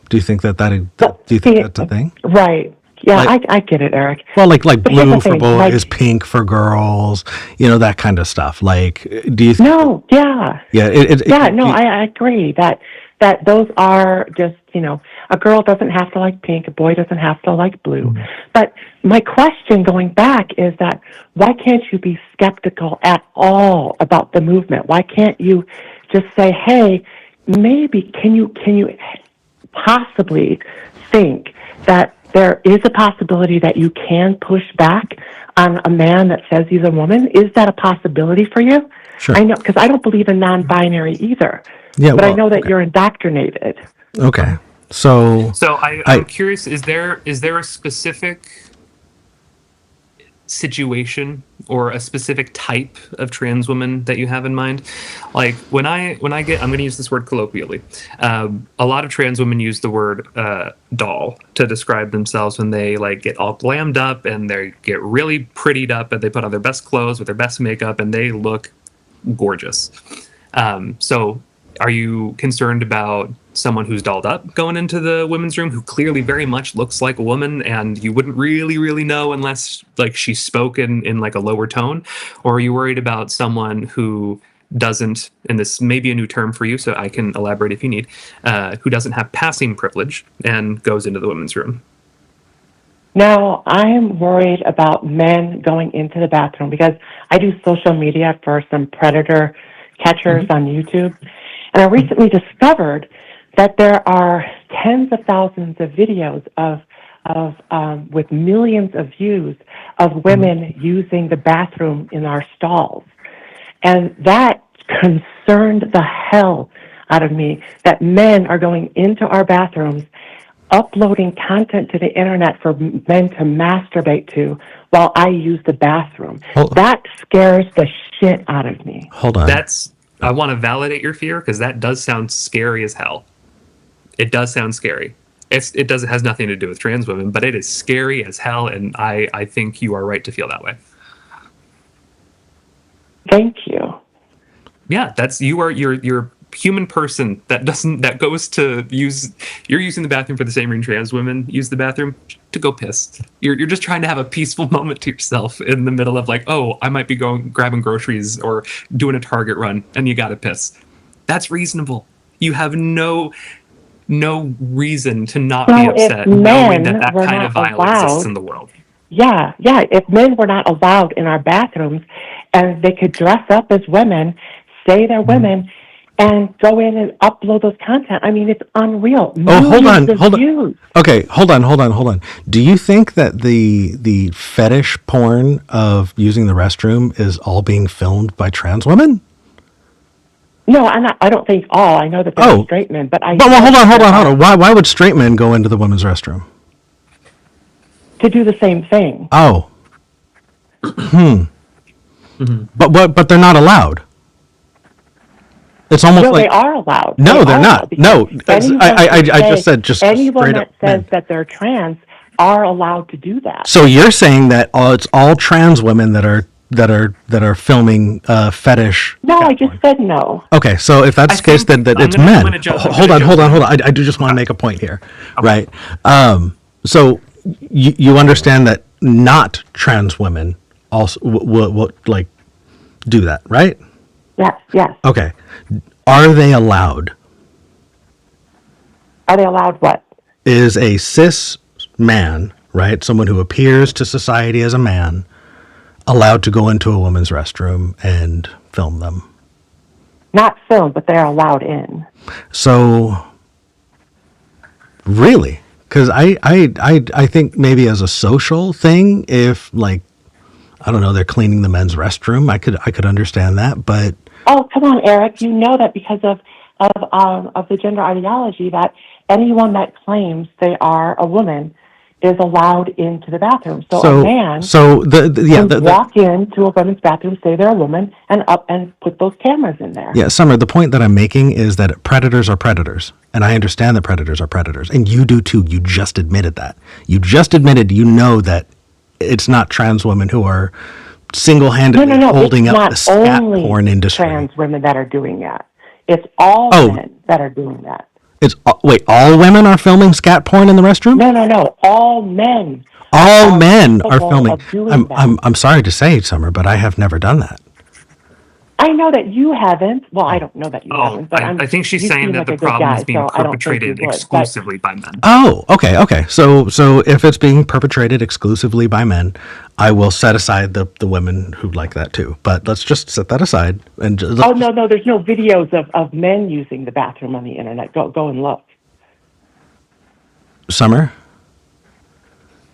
Do you think that's a thing? Right. Yeah, I get it, Eric. Well, like blue for boys, pink for girls, that kind of stuff. Like, do you think... No, yeah. Yeah. I agree that those are just, a girl doesn't have to like pink, a boy doesn't have to like blue. Mm-hmm. But my question going back is that why can't you be skeptical at all about the movement? Why can't you just say, hey, maybe can you possibly think that there is a possibility that you can push back on a man that says he's a woman? Is that a possibility for you? Sure. I know, because I don't believe in non-binary either. Yeah, but I know that you're indoctrinated. Okay. So I'm curious, is there a specific situation or a specific type of trans woman that you have in mind? Like when I get, I'm going to use this word colloquially. A lot of trans women use the word doll to describe themselves when they get all glammed up and they get really prettied up and they put on their best clothes with their best makeup and they look gorgeous. So are you concerned about someone who's dolled up going into the women's room who clearly very much looks like a woman and you wouldn't really know unless she spoke in a lower tone? Or are you worried about someone who doesn't, and this may be a new term for you, so I can elaborate if you need, who doesn't have passing privilege and goes into the women's room? No, I'm worried about men going into the bathroom because I do social media for some predator catchers on YouTube. And I recently discovered that there are tens of thousands of videos with millions of views of women using the bathroom in our stalls. And that concerned the hell out of me, that men are going into our bathrooms, uploading content to the internet for men to masturbate to while I use the bathroom. That scares the shit out of me. Hold on. I want to validate your fear because that does sound scary as hell. It does sound scary. It has nothing to do with trans women, but it is scary as hell, and I think you are right to feel that way. Thank you. Yeah, you're human person that goes to you're using the bathroom for the same reason trans women use the bathroom, to go piss. You're just trying to have a peaceful moment to yourself in the middle of like, oh, I might be grabbing groceries or doing a Target run, and you gotta piss. That's reasonable. You have no reason to not be upset knowing that kind of violence exists in the world. Yeah. If men were not allowed in our bathrooms and they could dress up as women, say they're women, and go in and upload those content, I mean, it's unreal. Hold on. Okay, hold on. Do you think that the fetish porn of using the restroom is all being filmed by trans women? No, I don't think all. I know that there are straight men, but hold on. Why would straight men go into the women's restroom? To do the same thing. Oh. But they're not allowed. It's almost no, like they are allowed. No, they're not. No, I just said anyone that says that they're trans are allowed to do that. So you're saying that it's all trans women that are filming fetish? No, I just said no. Okay, so if that's the case, then it's men. Hold on. I do just want to make a point here, right? So you understand that not trans women also will like do that, right? Yes. Okay. Are they allowed? Are they allowed what? Is a cis man, right, someone who appears to society as a man, allowed to go into a woman's restroom and film them? Not film, but they're allowed in. So, really? Because I think maybe as a social thing, if like, I don't know, they're cleaning the men's restroom, I could understand that, but oh, come on, Eric! You know that because of the gender ideology, that anyone that claims they are a woman is allowed into the bathroom. So a man can walk into a women's bathroom, say they're a woman, and put those cameras in there. Yeah, Summer, the point that I'm making is that predators are predators. And I understand that predators are predators. And you do too. You just admitted that. You just admitted you know that it's not trans women who are single-handedly holding up the scat porn industry. It's not only trans women that are doing that. It's all men that are doing that. Wait, all women are filming scat porn in the restroom? No. All men. All men are filming. I'm sorry to say, Summer, but I have never done that. I know that you haven't. Well, I don't know that you haven't. But I think she's saying that the problem is being perpetrated exclusively by men. Oh, okay. So if it's being perpetrated exclusively by men, I will set aside the women who like that too. But let's just set that aside. And no, there's no videos of men using the bathroom on the internet. Go and look. Summer,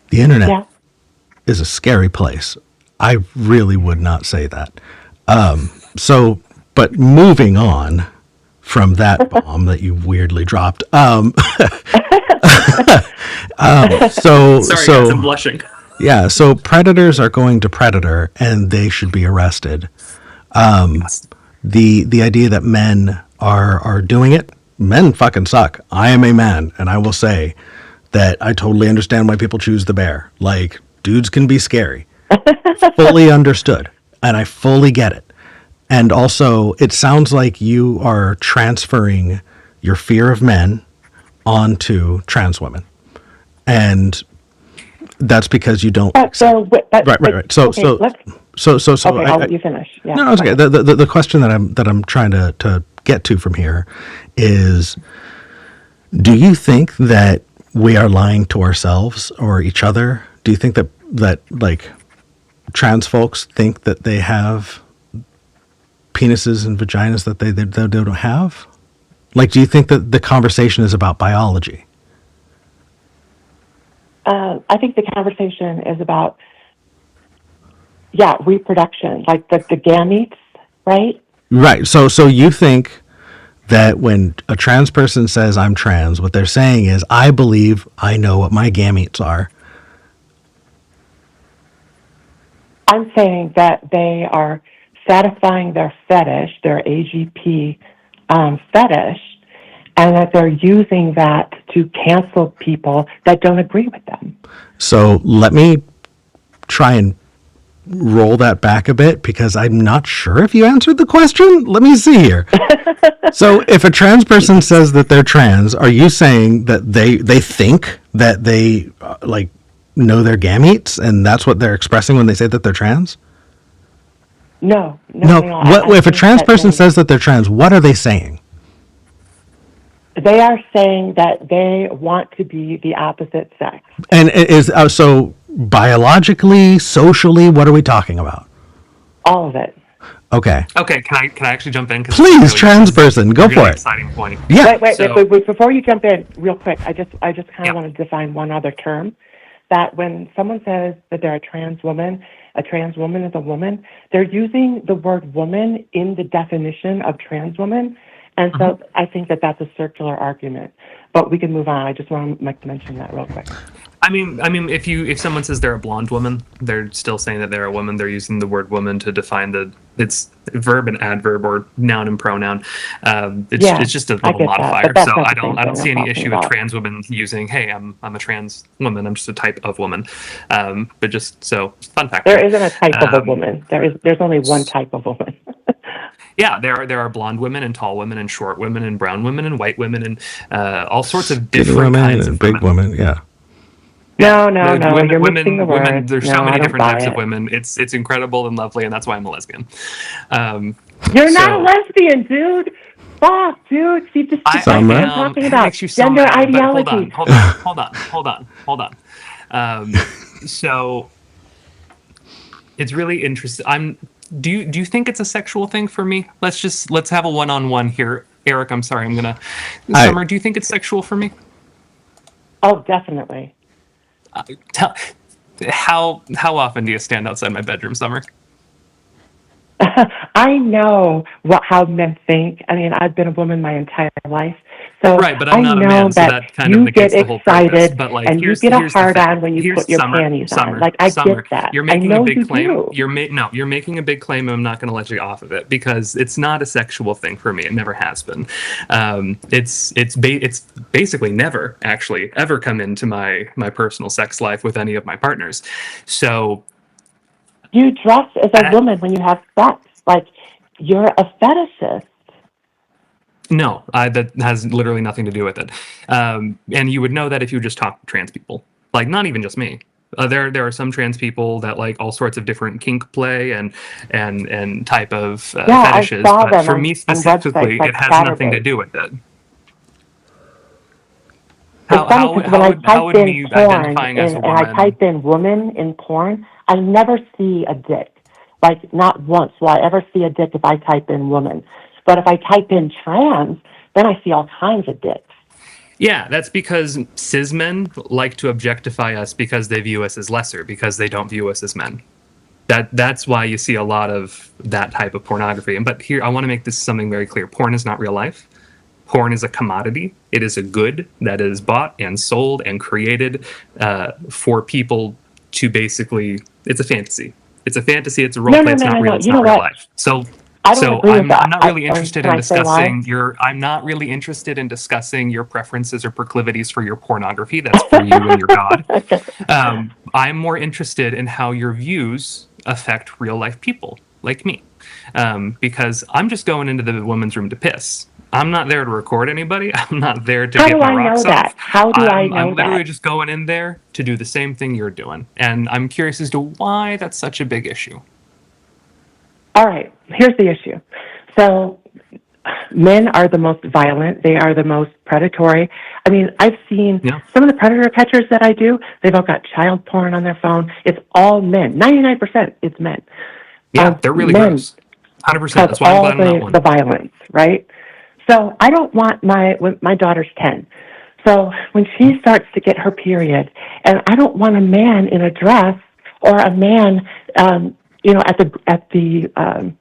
the internet is a scary place. I really would not say that. But moving on from that bomb that you weirdly dropped, Sorry, I'm blushing. Yeah, so predators are going to predator, and they should be arrested. The idea that men are doing it, men fucking suck. I am a man, and I will say that I totally understand why people choose the bear. Like, dudes can be scary. Fully understood. And I fully get it. And also, it sounds like you are transferring your fear of men onto trans women. And that's because you don't. Right. So I'll let you finish. Yeah. No, it's okay. The question that I'm trying to get to from here is, do you think that we are lying to ourselves or each other? Do you think that like trans folks think that they have penises and vaginas that they don't have? Like, do you think that the conversation is about biology? I think the conversation is about, reproduction, like the gametes, right? Right. So you think that when a trans person says I'm trans, what they're saying is, I believe I know what my gametes are. I'm saying that they are satisfying their fetish, their AGP fetish, and that they're using that to cancel people that don't agree with them. So let me try and roll that back a bit, because I'm not sure if you answered the question. Let me see here. So if a trans person says that they're trans, are you saying that they think that they like know their gametes and that's what they're expressing when they say that they're trans? No. What if a trans person says that they're trans, what are they saying? They are saying that they want to be the opposite sex. And is so biologically, socially, what are we talking about? All of it. Okay. Okay, can I actually jump in? Please, really, trans person, go for it. Exciting point. Yeah. Wait, before you jump in, real quick, I just kind of want to define one other term. That when someone says that they're a trans woman is a woman, they're using the word woman in the definition of trans woman. And so I think that that's a circular argument. But we can move on. I just want to mention that real quick. I mean, if someone says they're a blonde woman, they're still saying that they're a woman. They're using the word woman to define it's verb and adverb or noun and pronoun. It's just a little modifier. So I don't see any issue with trans women using, hey, I'm a trans woman. I'm just a type of woman. But just so fun fact. There isn't a type of a woman. There's only one type of woman. Yeah, there are blonde women and tall women and short women and brown women and white women and all sorts of different kinds of big women. Yeah. No, you're mixing the words. There's so many different types of women. It's incredible and lovely, and that's why I'm a lesbian. You're not a lesbian, dude. Fuck, dude. See, this is what I'm talking about. Gender ideology. Hold on. So it's really interesting. Do you think it's a sexual thing for me? Let's have a one-on-one here. Eric, I'm sorry. Summer, do you think it's sexual for me? Oh, definitely. How often do you stand outside my bedroom, Summer? I know how men think. I mean, I've been a woman my entire life. So right, but I'm not a man, so that kind of negates the whole purpose. But like, and you get a hard on when you put your panties on. Like, I get that. You're making a big claim. Do. You're making a big claim, and I'm not going to let you off of it because it's not a sexual thing for me. It never has been. It's basically never actually ever come into my personal sex life with any of my partners. So you dress as a woman when you have sex. Like, you're a fetishist. No, that has literally nothing to do with it. And you would know that if you just talk to trans people. Like, not even just me. There are some trans people that like all sorts of different kink play and type of fetishes. But for me specifically, it has nothing to do with it. How would me identifying as a woman... And I type in woman in porn, I never see a dick. Like, not once will I ever see a dick if I type in woman. But if I type in trans, then I see all kinds of dicks. Yeah, that's because cis men like to objectify us because they view us as lesser, because they don't view us as men. That's why you see a lot of that type of pornography. But here, I want to make this something very clear. Porn is not real life. Porn is a commodity. It is a good that is bought and sold and created for people to basically... It's a fantasy. It's a fantasy. It's a role play. It's not real. It's not real life. So I'm not really interested in discussing I'm not really interested in discussing your preferences or proclivities for your pornography. That's for you and your God. I'm more interested in how your views affect real life people like me, because I'm just going into the women's room to piss. I'm not there to record anybody. I'm not there to get my rocks off. How do I know that? I'm literally just going in there to do the same thing you're doing. And I'm curious as to why that's such a big issue. All right, here's the issue. So men are the most violent. They are the most predatory. I mean, I've seen some of the predator catchers that I do. They've all got child porn on their phone. It's all men. 99% it's men. Yeah, they're really gross. 100%. That's why I'm glad I'm not one. The violence, right? So I don't want my daughter's 10. So when she starts to get her period, and I don't want a man in a dress or a man, at the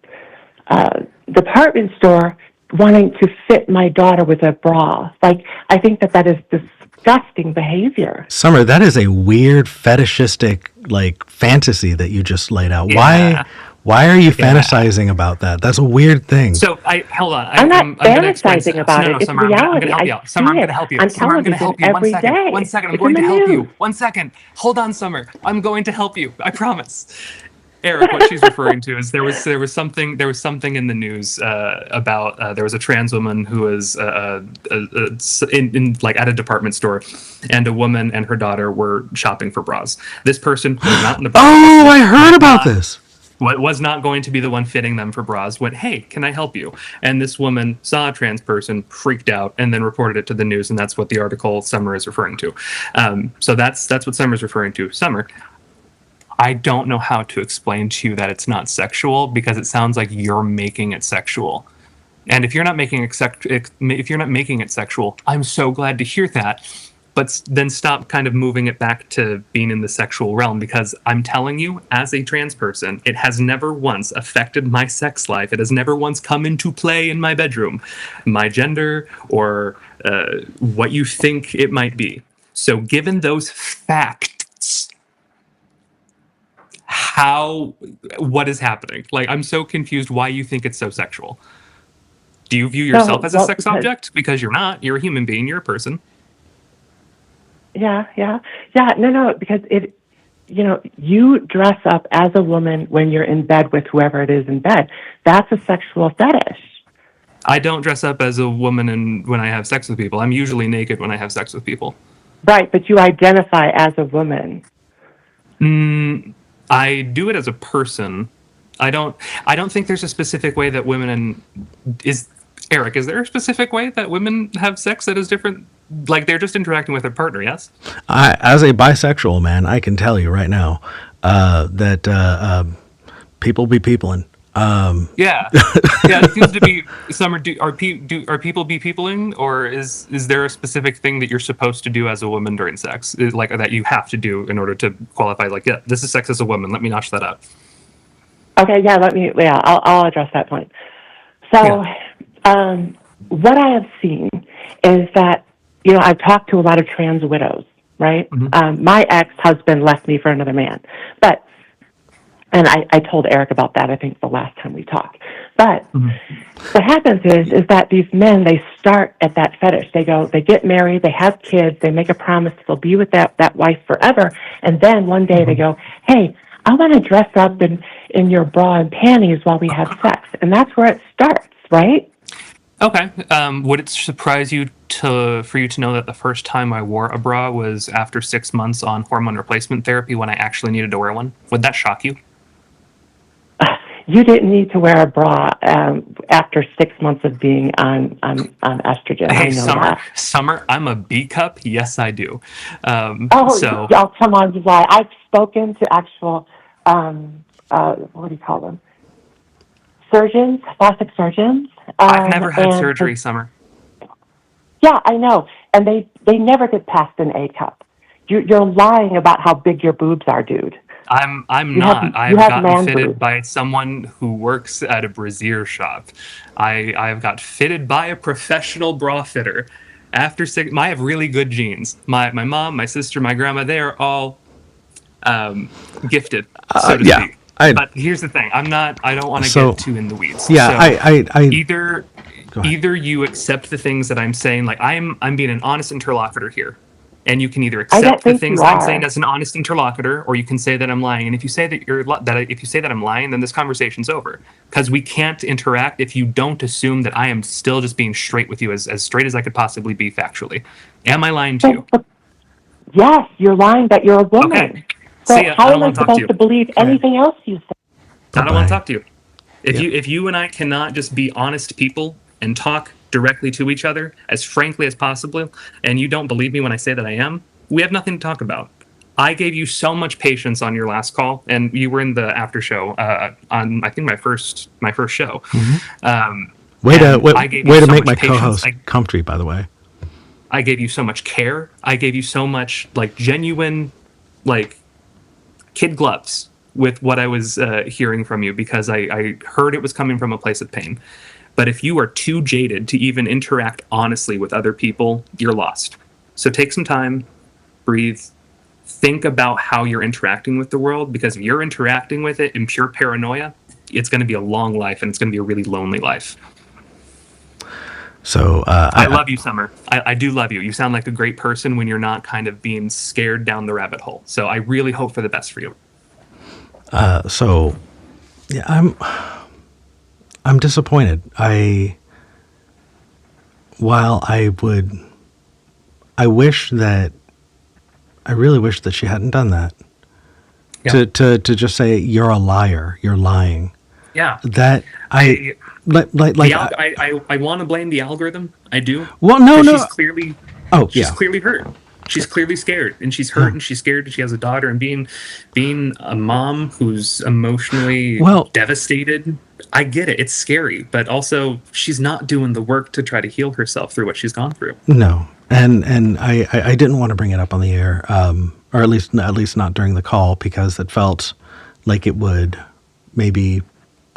department store wanting to fit my daughter with a bra. Like, I think that is disgusting behavior. Summer, that is a weird fetishistic like fantasy that you just laid out. Yeah. Why are you Yeah. fantasizing about that? That's a weird thing. So hold on. I'm not gonna explain- fantasizing about no, it. no, It's Summer, I'm gonna reality. help you I out. Summer, I'm see gonna it help you. on Summer, I'm gonna television help you. every day. One second. I'm It's going in to the help you. news. 1 second. Hold on, Summer. I'm going to help you. I promise. Eric, what she's referring to is there was something in the news about there was a trans woman who was in like at a department store, and a woman and her daughter were shopping for bras. This person was not in the Oh, I heard about this. what was not going to be the one fitting them for bras went, "Hey, can I help you?" And this woman saw a trans person, freaked out, and then reported it to the news, and that's what the article Summer is referring to. So that's what Summer's referring to. Summer, I don't know how to explain to you that it's not sexual, because it sounds like you're making it sexual. And if you're not making it sexual, I'm so glad to hear that. But then stop kind of moving it back to being in the sexual realm, because I'm telling you, as a trans person, it has never once affected my sex life. It has never once come into play in my bedroom, my gender, or what you think it might be. So given those facts, what is happening? Like, I'm so confused why you think it's so sexual. Do you view yourself as a sex object? Because you're not. You're a human being. You're a person. Yeah. No, because you dress up as a woman when you're in bed with whoever it is in bed. That's a sexual fetish. I don't dress up as a woman when I have sex with people. I'm usually naked when I have sex with people. Right, but you identify as a woman. I do it as a person. I don't think there's a specific way that women Eric, is there a specific way that women have sex that is different? Like, they're just interacting with their partner, yes? As a bisexual man, I can tell you right now that people be peopling. Yeah, it seems to be. Are people be peopling, or is there a specific thing that you're supposed to do as a woman during sex, like that you have to do in order to qualify? Like, yeah, this is sex as a woman. Let me notch that up. Okay, yeah. I'll address that point. So, what I have seen is that I've talked to a lot of trans widows, right? Mm-hmm. My ex-husband left me for another man, and I told Eric about that, I think, the last time we talked. But what happens is that these men, they start at that fetish. They get married, they have kids, they make a promise they'll be with that wife forever. And then one day they go, "Hey, I want to dress up in your bra and panties while we have sex." And that's where it starts, right? Okay. Would it surprise you for you to know that the first time I wore a bra was after 6 months on hormone replacement therapy, when I actually needed to wear one? Would that shock you? You didn't need to wear a bra after 6 months of being on estrogen. Hey, I know Summer, I'm a B cup. Yes, I do. come on, you lie. I've spoken to actual, what do you call them? Surgeons, plastic surgeons. I've never had surgery, Summer. Yeah, I know. And they never get past an A cup. You're lying about how big your boobs are, dude. I'm not. I've gotten fitted by someone who works at a brassiere shop. I've got fitted by a professional bra fitter. After 6, I have really good genes. My mom, my sister, my grandma, they are all gifted, so to speak. But here's the thing: I don't want to get too in the weeds. Yeah, so either you accept the things that I'm saying, like I'm being an honest interlocutor here. And you can either accept the things that I'm saying as an honest interlocutor, or you can say that I'm lying. And if you say that I'm lying, then this conversation's over, because we can't interact if you don't assume that I am still just being straight with you, as straight as I could possibly be factually. Am I lying to you? Yes, you're lying that you're a woman. Okay. So how am I supposed to believe anything else you say? I don't want to talk to you. If you and I cannot just be honest people and talk directly to each other as frankly as possible, and you don't believe me when I say that I am, we have nothing to talk about. I gave you so much patience on your last call, and you were in the after show on, I think, my first show. Way to make my co-host comfy, by the way. I gave you so much care. I gave you so much genuine kid gloves with what I was hearing from you, because I heard it was coming from a place of pain. But if you are too jaded to even interact honestly with other people, you're lost. So take some time, breathe, think about how you're interacting with the world, because if you're interacting with it in pure paranoia, it's going to be a long life, and it's going to be a really lonely life. So I love you, Summer. I do love you. You sound like a great person when you're not kind of being scared down the rabbit hole. So I really hope for the best for you. So yeah, I'm disappointed. I really wish that she hadn't done that. Yeah. To just say you're a liar, you're lying. Yeah. That I want to blame the algorithm. I do. Well, no. She's clearly yeah. clearly hurt. She's clearly scared, and she's hurt, and she's scared, and she has a daughter, and being a mom who's emotionally devastated. I get it. It's scary, but also she's not doing the work to try to heal herself through what she's gone through. No, and I didn't want to bring it up on the air, or at least not during the call, because it felt like it would maybe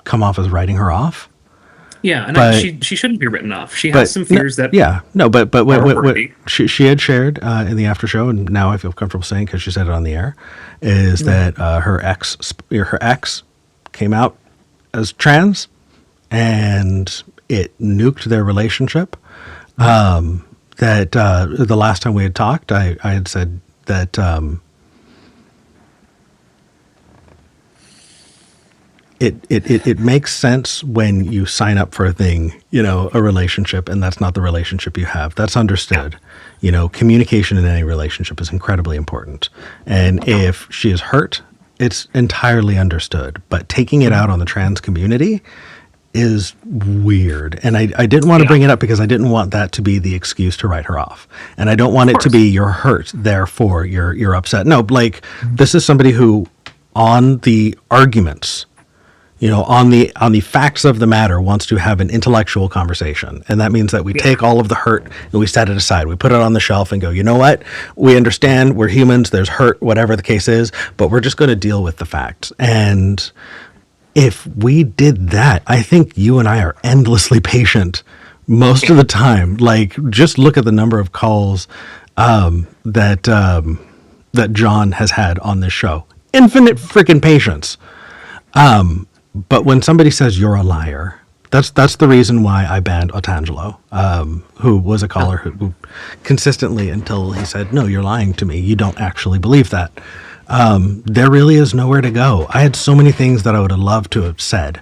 come off as writing her off. Yeah, and she shouldn't be written off. She has some fears but what she had shared in the after show, and now I feel comfortable saying because she said it on the air, is that her ex came out as trans, and it nuked their relationship. That the last time we had talked, I had said that it makes sense when you sign up for a thing, a relationship, and that's not the relationship you have. That's understood. Communication in any relationship is incredibly important. And if she is hurt, it's entirely understood. But taking it out on the trans community is weird. And I didn't want to bring it up because I didn't want that to be the excuse to write her off. And I don't want it to be you're hurt, therefore you're upset. No, this is somebody who, on the arguments, on the facts of the matter, wants to have an intellectual conversation. And that means that we take all of the hurt and we set it aside. We put it on the shelf and go, you know what? We understand, we're humans, there's hurt, whatever the case is, but we're just going to deal with the facts. And if we did that, I think you and I are endlessly patient most of the time. Just look at the number of calls that John has had on this show. Infinite freaking patience. But when somebody says you're a liar, that's the reason why I banned Otangelo, who was a caller who consistently, until he said, no, you're lying to me, you don't actually believe that. There really is nowhere to go. I had so many things that I would have loved to have said.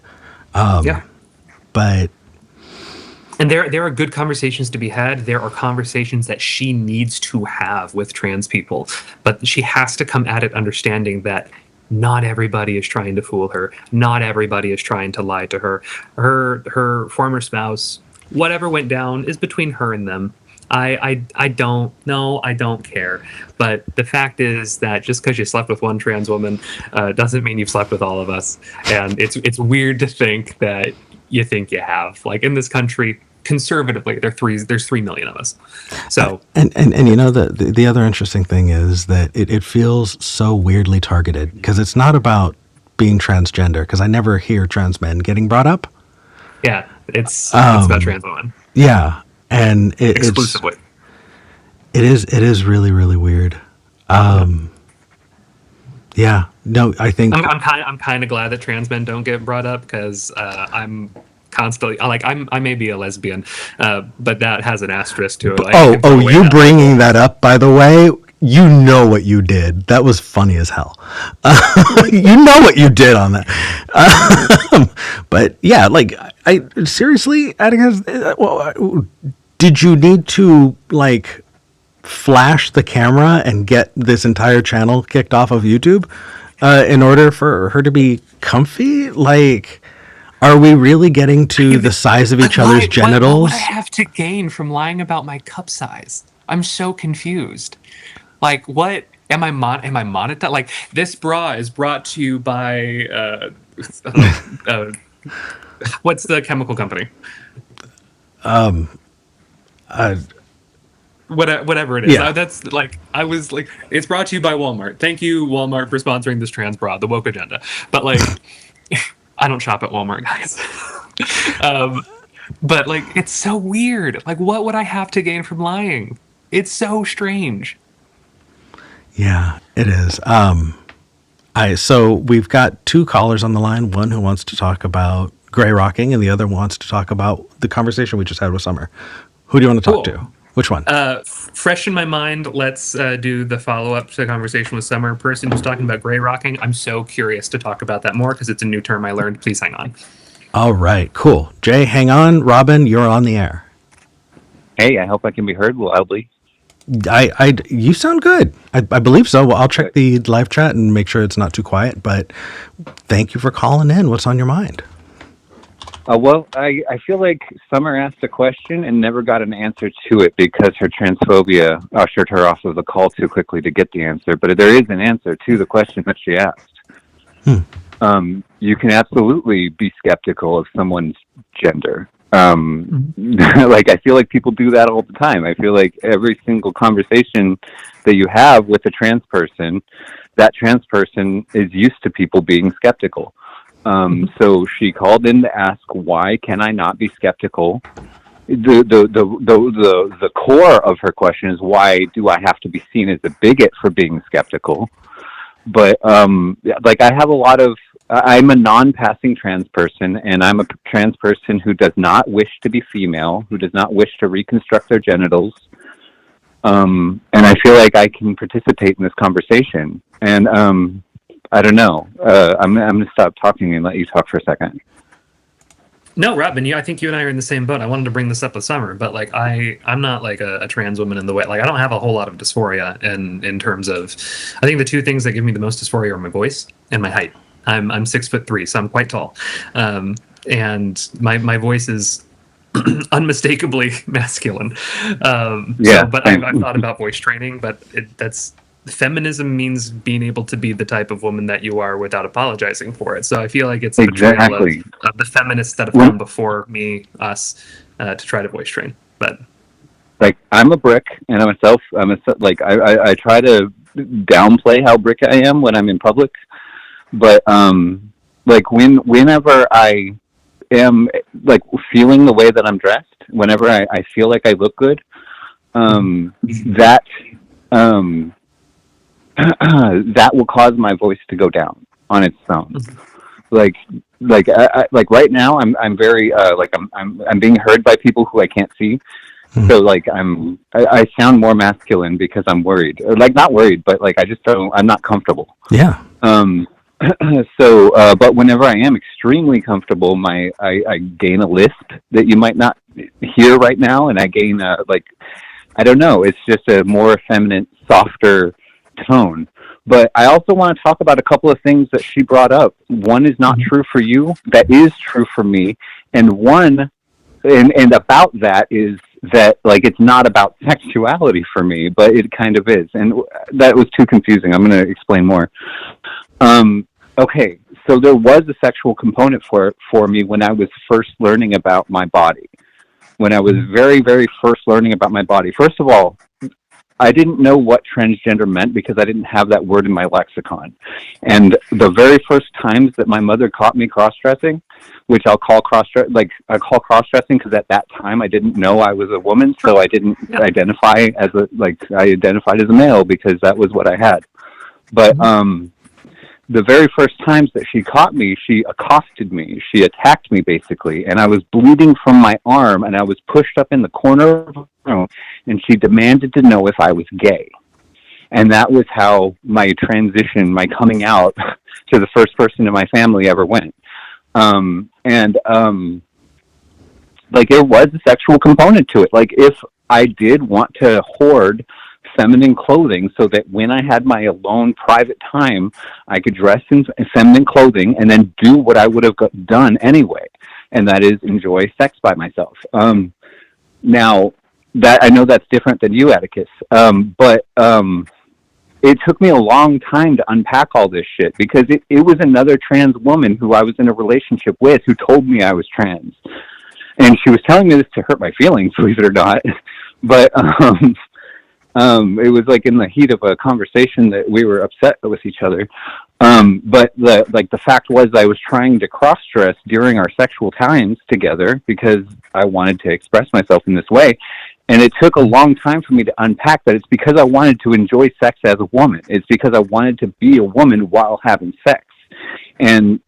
But... And there are good conversations to be had. There are conversations that she needs to have with trans people. But she has to come at it understanding that not everybody is trying to fool her. Not everybody is trying to lie to her. Her former spouse, whatever went down, is between her and them. I don't know. I don't care. But the fact is that just because you slept with one trans woman doesn't mean you've slept with all of us. And it's weird to think that you think you have. In this country, conservatively, there's 3 million of us. So and the other interesting thing is that it feels so weirdly targeted, because it's not about being transgender, because I never hear trans men getting brought up. Yeah, it's about trans women. Yeah, and exclusively. It is really, really weird. Yeah, no, I think I'm kind of glad that trans men don't get brought up, because I'm constantly I may be a lesbian, but that has an asterisk to it. You bringing that up, by the way, you know what you did. That was funny as hell. You know what you did on that. But yeah, I seriously, Atticus, did you need to flash the camera and get this entire channel kicked off of YouTube in order for her to be comfy? Are we really getting to the size of each other's genitals? What do I have to gain from lying about my cup size? I'm so confused. What am I monetized? This bra is brought to you by what's the chemical company? Whatever it is. Yeah. That's I was it's brought to you by Walmart. Thank you, Walmart, for sponsoring this trans bra, the woke agenda. But I don't shop at Walmart, guys. But it's so weird. What would I have to gain from lying? It's so strange. Yeah, it is. So we've got two callers on the line, one who wants to talk about gray rocking and the other wants to talk about the conversation we just had with Summer. Who do you want to talk Cool. to? Which one? Fresh in my mind, let's do the follow-up to the conversation with Summer. Person who's talking about gray rocking. I'm so curious to talk about that more because it's a new term I learned. Please hang on. All right, cool. Jay, hang on. Robin, you're on the air. Hey, I hope I can be heard loudly. You sound good. I believe so. Well, I'll check the live chat and make sure it's not too quiet, but thank you for calling in. What's on your mind? Well, I feel like Summer asked a question and never got an answer to it because her transphobia ushered her off of the call too quickly to get the answer. But there is an answer to the question that she asked. You can absolutely be skeptical of someone's gender. Like, I feel like people do that all the time. I feel like every single conversation that you have with a trans person, that trans person is used to people being skeptical. So she called in to ask, why can I not be skeptical? The core of her question is, why do I have to be seen as a bigot for being skeptical? But like, I have I'm a non-passing trans person, and I'm a trans person who does not wish to be female, who does not wish to reconstruct their genitals. And I feel like I can participate in this conversation. And I don't know. I'm going to stop talking and let you talk for a second. No, Robin, I think you and I are in the same boat. I wanted to bring this up with Summer, but like I'm not like a trans woman in the way. Like, I don't have a whole lot of dysphoria in terms of. I think the two things that give me the most dysphoria are my voice and my height. I'm 6'3", so I'm quite tall, and my voice is unmistakably masculine. Yeah. So, but I've thought about voice training, but that's. Feminism means being able to be the type of woman that you are without apologizing for it. So I feel like it's a betrayal of the feminists that have come before us to try to voice train. But like, I'm a brick, and I try to downplay how brick I am when I'm in public. But like, whenever I am like feeling the way that I'm dressed, whenever I feel like I look good, that will cause my voice to go down on its own. Like right now, I'm very I'm being heard by people who I can't see. So like I sound more masculine because I'm worried, or like not worried, but like I'm not comfortable. Yeah. So but whenever I am extremely comfortable, I gain a lisp that you might not hear right now, and I gain I don't know. It's just a more effeminate, softer tone. But I also want to talk about a couple of things that she brought up. One is not true for you, that is true for me, and about that is that, like, it's not about sexuality for me, but it kind of is, and that was too confusing. I'm going to explain more. Okay, so there was a sexual component for me when I was first learning about my body. When I was very, very first learning about my body. First of all, I didn't know what transgender meant because I didn't have that word in my lexicon. And the very first times that my mother caught me cross-dressing, which I call cross-dressing because at that time I didn't know I was a woman, so I didn't identify as I identified as a male because that was what I had. But the very first times that she caught me, she accosted me. She attacked me, basically. And I was bleeding from my arm, and I was pushed up in the corner of the room, and she demanded to know if I was gay. And that was how my transition, my coming out to the first person in my family ever went. Like, there was a sexual component to it. Like, if I did want to hoard feminine clothing so that when I had my alone private time, I could dress in feminine clothing and then do what I would have done anyway, and that is enjoy sex by myself. Now, that I know that's different than you, Atticus, but it took me a long time to unpack all this shit because it was another trans woman who I was in a relationship with who told me I was trans. And she was telling me this to hurt my feelings, believe it or not. But it was like in the heat of a conversation that we were upset with each other. But the fact was I was trying to cross-dress during our sexual times together because I wanted to express myself in this way. And it took a long time for me to unpack that. It's because I wanted to enjoy sex as a woman. It's because I wanted to be a woman while having sex. And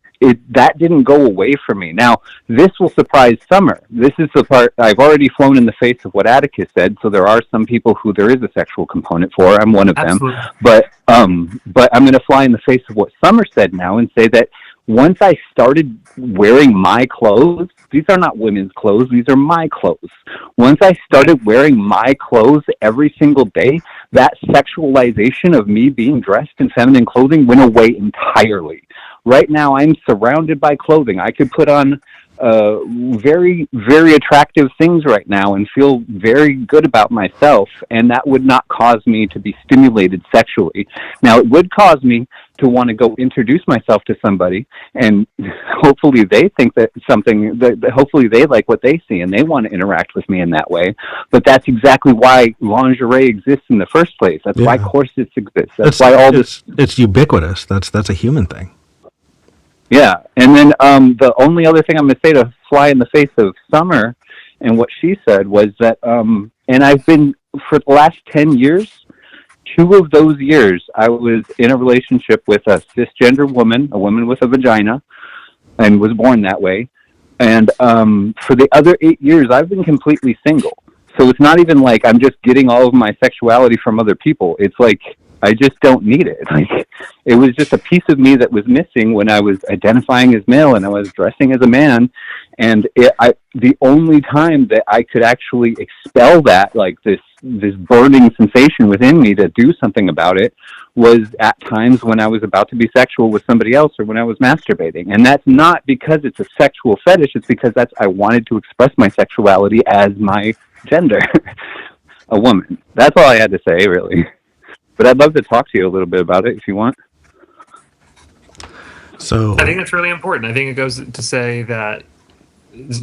that didn't go away from me. Now, this will surprise Summer. This is the part I've already flown in the face of what Atticus said. So there are some people who there is a sexual component for. I'm one of Absolutely. them. But I'm going to fly in the face of what Summer said now and say that once I started wearing my clothes, these are not women's clothes, these are my clothes. Once I started wearing my clothes every single day, that sexualization of me being dressed in feminine clothing went away entirely. Right now, I'm surrounded by clothing. I could put on very, very attractive things right now and feel very good about myself, and that would not cause me to be stimulated sexually. Now, it would cause me to want to go introduce myself to somebody, and hopefully they think that hopefully they like what they see and they want to interact with me in that way. But that's exactly why lingerie exists in the first place. That's why corsets exist. That's why all this... It's ubiquitous. That's a human thing. Yeah, and then the only other thing I'm going to say to fly in the face of Summer and what she said was that, and I've been, for the last 10 years, 2 of those years, I was in a relationship with a cisgender woman, a woman with a vagina, and was born that way. And for the other 8 years, I've been completely single. So it's not even like I'm just getting all of my sexuality from other people. It's like I just don't need it. Like, it was just a piece of me that was missing when I was identifying as male and I was dressing as a man. And the only time that I could actually expel that, like this burning sensation within me to do something about it, was at times when I was about to be sexual with somebody else or when I was masturbating. And that's not because it's a sexual fetish. It's because I wanted to express my sexuality as my gender, a woman. That's all I had to say, really. But I'd love to talk to you a little bit about it if you want. So I think that's really important. I think it goes to say that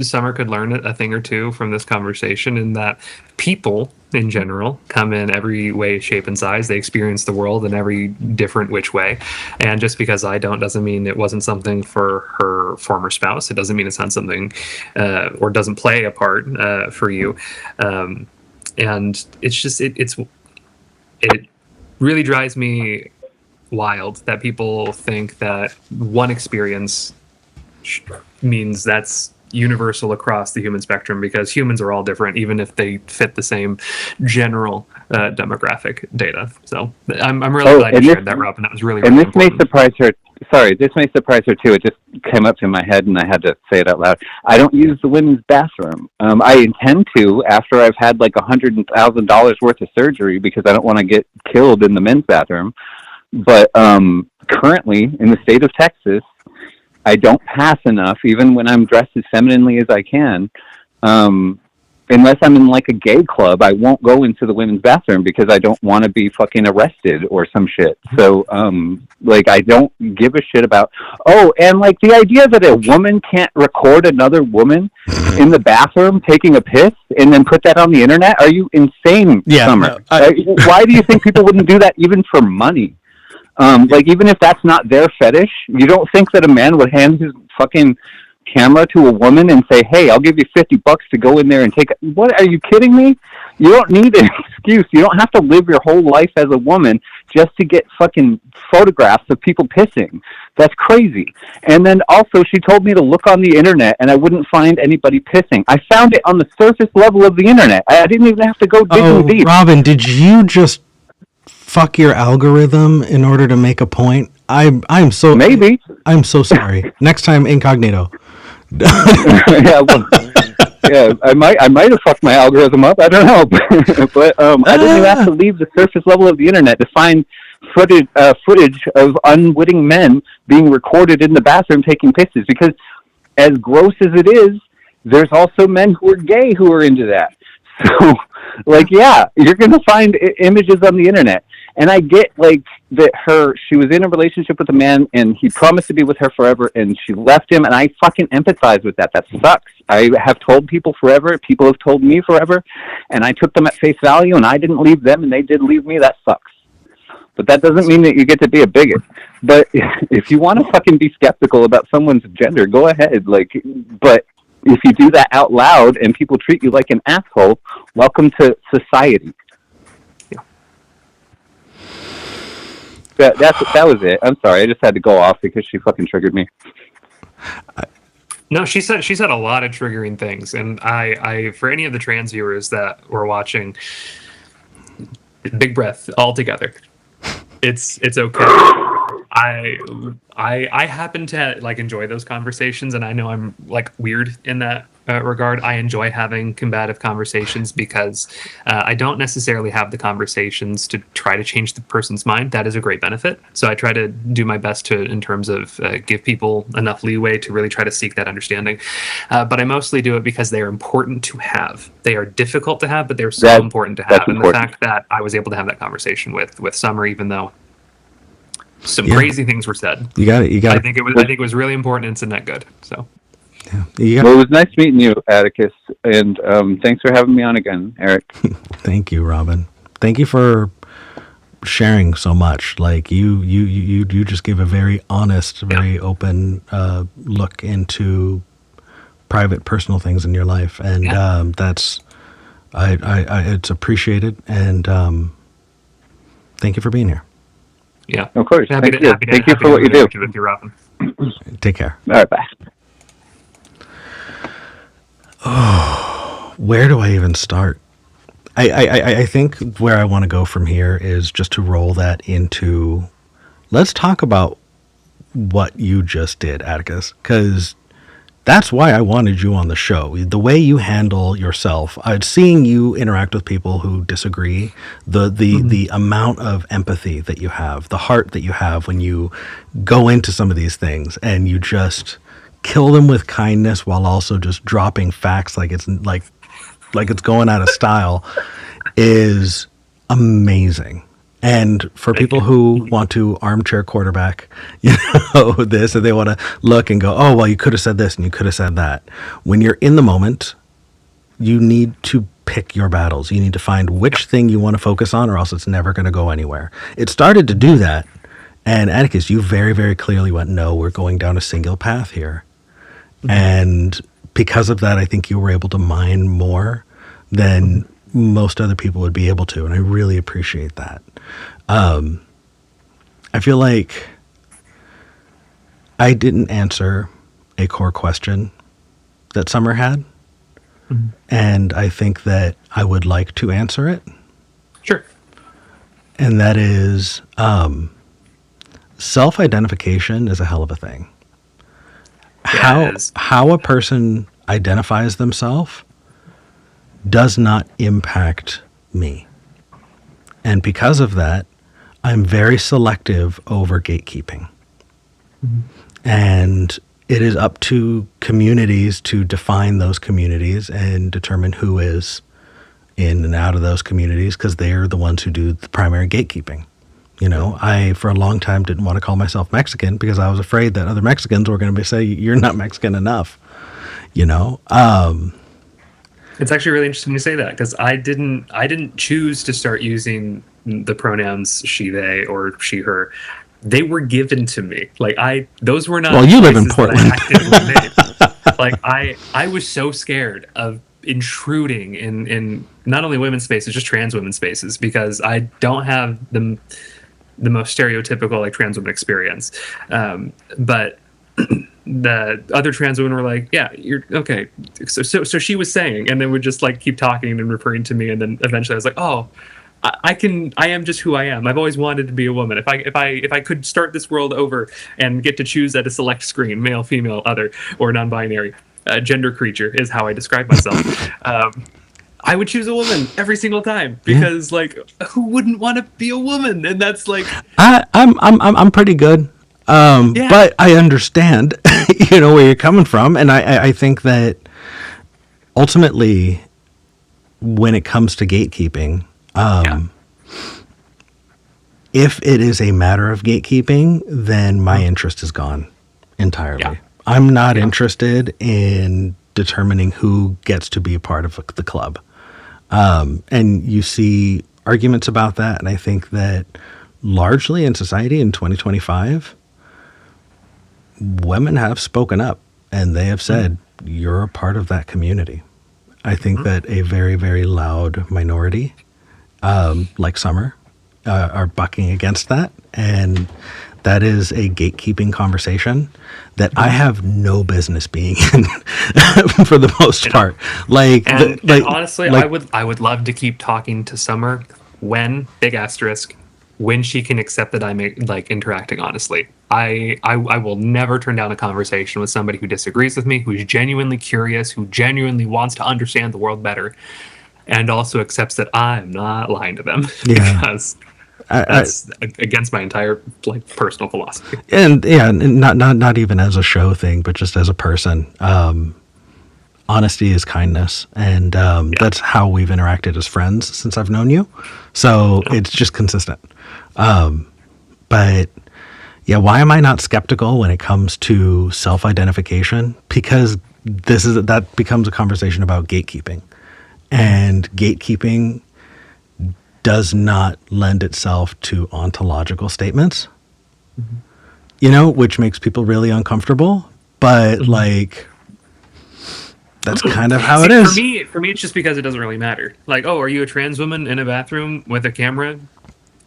Summer could learn a thing or two from this conversation, and that people in general come in every way, shape, and size. They experience the world in every different which way. And just because I don't doesn't mean it wasn't something for her former spouse. It doesn't mean it's not something or doesn't play a part for you. And it's just it really drives me wild that people think that one experience means that's universal across the human spectrum, because humans are all different, even if they fit the same general demographic data. So I'm really glad you shared that, Rob, and that was really important. And this may surprise her. Sorry, this may surprise her too. It just came up in my head and I had to say it out loud. I don't use the women's bathroom. I intend to after I've had like $100,000 worth of surgery, because I don't want to get killed in the men's bathroom. But currently in the state of Texas, I don't pass enough, even when I'm dressed as femininely as I can. Unless I'm in like a gay club, I won't go into the women's bathroom because I don't want to be fucking arrested or some shit. So, like, I don't give a shit about, and like the idea that a woman can't record another woman in the bathroom taking a piss and then put that on the internet. Are you insane, Summer? No, why do you think people wouldn't do that even for money? Like, even if that's not their fetish, you don't think that a man would hand his fucking camera to a woman and say, hey, I'll give you $50 to go in there and take it. What, are you kidding me? You don't need an excuse. You don't have to live your whole life as a woman just to get fucking photographs of people pissing. That's crazy. And then also she told me to look on the internet and I wouldn't find anybody pissing. I found it on the surface level of the internet. I didn't even have to go digging deep. Robin, did you just fuck your algorithm in order to make a point? I'm so maybe. I'm so sorry. Next time, incognito. Yeah, well, yeah, I might have fucked my algorithm up. I don't know, but I didn't even have to leave the surface level of the internet to find footage of unwitting men being recorded in the bathroom taking pisses. Because as gross as it is, there's also men who are gay who are into that. So, like, yeah, you're gonna find images on the internet. And I get, like, that she was in a relationship with a man and he promised to be with her forever and she left him, and I fucking empathize with that. That sucks. I have told people forever. People have told me forever. And I took them at face value and I didn't leave them and they did leave me. That sucks. But that doesn't mean that you get to be a bigot. But if you want to fucking be skeptical about someone's gender, go ahead. Like, but if you do that out loud and people treat you like an asshole, welcome to society. Yeah. That was it. I'm sorry. I just had to go off because she fucking triggered me. No, she said a lot of triggering things, and I for any of the trans viewers that were watching, big breath all together. It's okay. I happen to like enjoy those conversations, and I know I'm like weird in that regard. I enjoy having combative conversations because I don't necessarily have the conversations to try to change the person's mind. That is a great benefit. So I try to do my best to, in terms of give people enough leeway to really try to seek that understanding. But I mostly do it because they are important to have. They are difficult to have, but they're so important to have. And the fact that I was able to have that conversation with Summer, even though some crazy things were said. You got it. I think it was really important, and it's a net good. So. Yeah. Well, it was nice meeting you, Atticus, and thanks for having me on again, Eric. Thank you, Robin. Thank you for sharing so much. Like you just gave a very honest, very open look into private, personal things in your life, and that's it's appreciated. And thank you for being here. Yeah, of course. Happy Thank you for what you do. With you, Robin. Take care. All right, bye. Oh, where do I even start? I think where I want to go from here is just to roll that into, let's talk about what you just did, Atticus, because that's why I wanted you on the show. The way you handle yourself, seeing you interact with people who disagree, the amount of empathy that you have, the heart that you have when you go into some of these things and you just kill them with kindness while also just dropping facts like it's going out of style is amazing. And for people who want to armchair quarterback, this, and they want to look and go, oh, well, you could have said this and you could have said that. When you're in the moment, you need to pick your battles. You need to find which thing you want to focus on, or else it's never going to go anywhere. It started to do that. And Atticus, you very, very clearly went, no, we're going down a single path here. Mm-hmm. And because of that, I think you were able to mine more than most other people would be able to. And I really appreciate that. I feel like I didn't answer a core question that Summer had. Mm-hmm. And I think that I would like to answer it. Sure. And that is, self-identification is a hell of a thing. How a person identifies themselves does not impact me. And because of that, I'm very selective over gatekeeping. Mm-hmm. And it is up to communities to define those communities and determine who is in and out of those communities, because they're the ones who do the primary gatekeeping. I, for a long time, didn't want to call myself Mexican because I was afraid that other Mexicans were going to say, you're not Mexican enough, It's actually really interesting you say that, because I didn't choose to start using the pronouns she, they, or she, her. They were given to me. Those were not. Well, you live in Portland. I was so scared of intruding in not only women's spaces, just trans women's spaces, because I don't have the most stereotypical trans woman experience. But the other trans women were like, yeah, you're okay. So she was saying, and then would just keep talking and referring to me. And then eventually I was like, oh, I am just who I am. I've always wanted to be a woman. If I could start this world over and get to choose at a select screen, male, female, other, or non-binary, gender creature is how I describe myself. I would choose a woman every single time, because who wouldn't want to be a woman? And that's I'm pretty good. But I understand, where you're coming from. And I think that ultimately when it comes to gatekeeping, if it is a matter of gatekeeping, then my interest is gone entirely. Yeah. I'm not interested in determining who gets to be a part of the club. And you see arguments about that. And I think that largely in society in 2025, women have spoken up and they have said, you're a part of that community. I think that a very, very loud minority, like Summer, are bucking against that. And that is a gatekeeping conversation that I have no business being in for the most part. And honestly, I would love to keep talking to Summer when, big asterisk, when she can accept that I'm like interacting honestly. I will never turn down a conversation with somebody who disagrees with me, who's genuinely curious, who genuinely wants to understand the world better, and also accepts that I'm not lying to them. Yeah. Because that's against my entire like personal philosophy. And yeah, and not even as a show thing, but just as a person. Honesty is kindness, and that's how we've interacted as friends since I've known you. So it's just consistent. But yeah, why am I not skeptical when it comes to self-identification? Because that becomes a conversation about gatekeeping, and gatekeeping does not lend itself to ontological statements, which makes people really uncomfortable. But like, that's kind of how it is. For me, it's just because it doesn't really matter. Like, oh, are you a trans woman in a bathroom with a camera?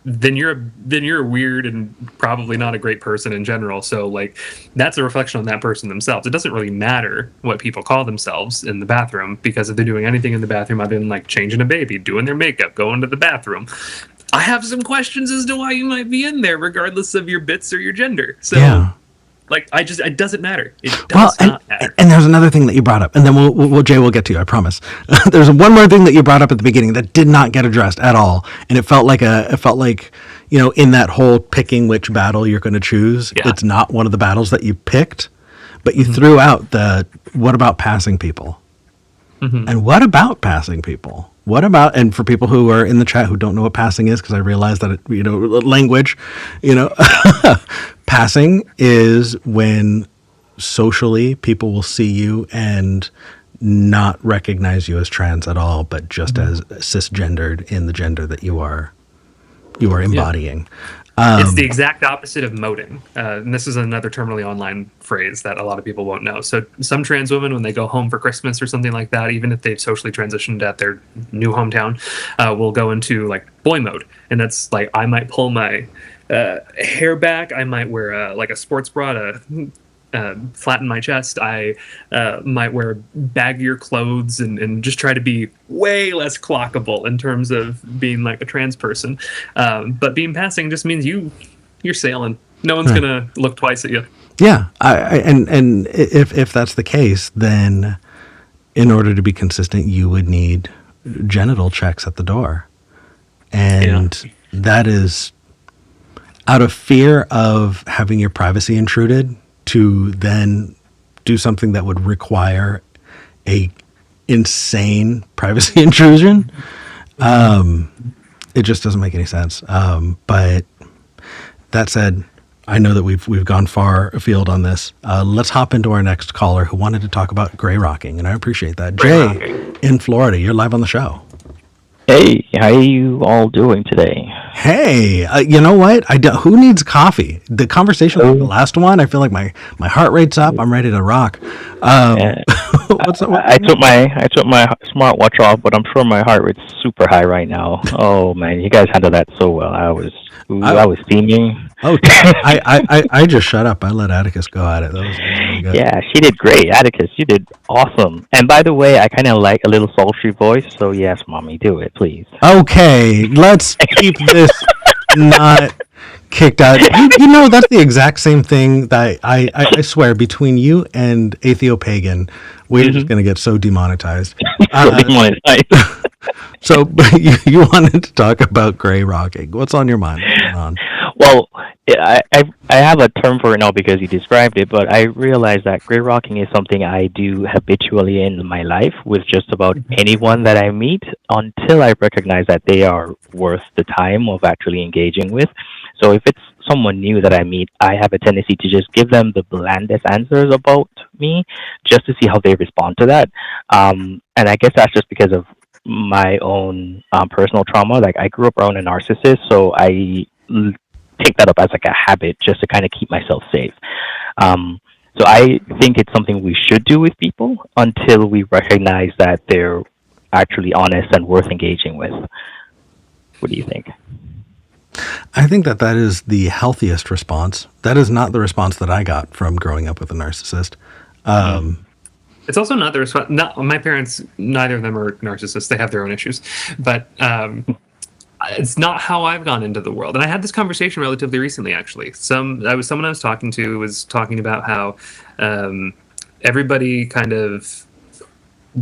Then you're weird and probably not a great person in general. So like, that's a reflection on that person themselves. It doesn't really matter what people call themselves in the bathroom, because if they're doing anything in the bathroom other than like changing a baby, doing their makeup, going to the bathroom, I have some questions as to why you might be in there, regardless of your bits or your gender. So. Yeah. Like, it doesn't matter. It does not matter. And there's another thing that you brought up, and then Jay, we'll get to you, I promise. There's one more thing that you brought up at the beginning that did not get addressed at all, and it felt like in that whole picking which battle you're going to choose, it's not one of the battles that you picked, but you threw out what about passing people? And what about passing people? What about, and for people who are in the chat who don't know what passing is, because I realize that language, passing is when socially people will see you and not recognize you as trans at all, but just as cisgendered in the gender that you are embodying. It's the exact opposite of moding. And this is another terminally online phrase that a lot of people won't know. So some trans women, when they go home for Christmas or something like that, even if they've socially transitioned at their new hometown, will go into like boy mode. And that's like, I might pull my hair back. I might wear like a sports bra to flatten my chest. I might wear baggier clothes and just try to be way less clockable in terms of being like a trans person. But being passing just means you're sailing. No one's gonna look twice at you. Yeah, and if that's the case, then in order to be consistent, you would need genital checks at the door, and that is out of fear of having your privacy intruded, to then do something that would require a insane privacy intrusion. It just doesn't make any sense. But that said, I know that we've gone far afield on this. Let's hop into our next caller who wanted to talk about gray rocking, and I appreciate that. Jay in Florida, you're live on the show. Hey, how are you all doing today? Hey, you know what? Who needs coffee? The conversation like the last one, I feel like my heart rate's up. I'm ready to rock. What's up? I took my smartwatch off, but I'm sure my heart rate's super high right now. Oh man, you guys handled that so well. I was steaming. Oh, I just shut up. I let Atticus go at it. That was really good. Yeah, she did great. Atticus, you did awesome. And by the way, I kind of like a little sultry voice, so yes, mommy, do it, please. Okay, let's keep this not kicked out. That's the exact same thing that I swear, between you and Atheo-Pagan, we're just going to get so demonetized. So you wanted to talk about gray rocking. What's on your mind? What's going on? Well, I have a term for it now because you described it, but I realize that gray rocking is something I do habitually in my life with just about anyone that I meet until I recognize that they are worth the time of actually engaging with. So if it's someone new that I meet, I have a tendency to just give them the blandest answers about me just to see how they respond to that. And I guess that's just because of my own personal trauma. Like, I grew up around a narcissist, so I take that up as like a habit just to kind of keep myself safe. So I think it's something we should do with people until we recognize that they're actually honest and worth engaging with. What do you think? I think that that is the healthiest response. That is not the response that I got from growing up with a narcissist. It's also not the response. Not my parents. Neither of them are narcissists. They have their own issues, but it's not how I've gone into the world. And I had this conversation relatively recently, actually. Someone I was talking to was talking about how everybody kind of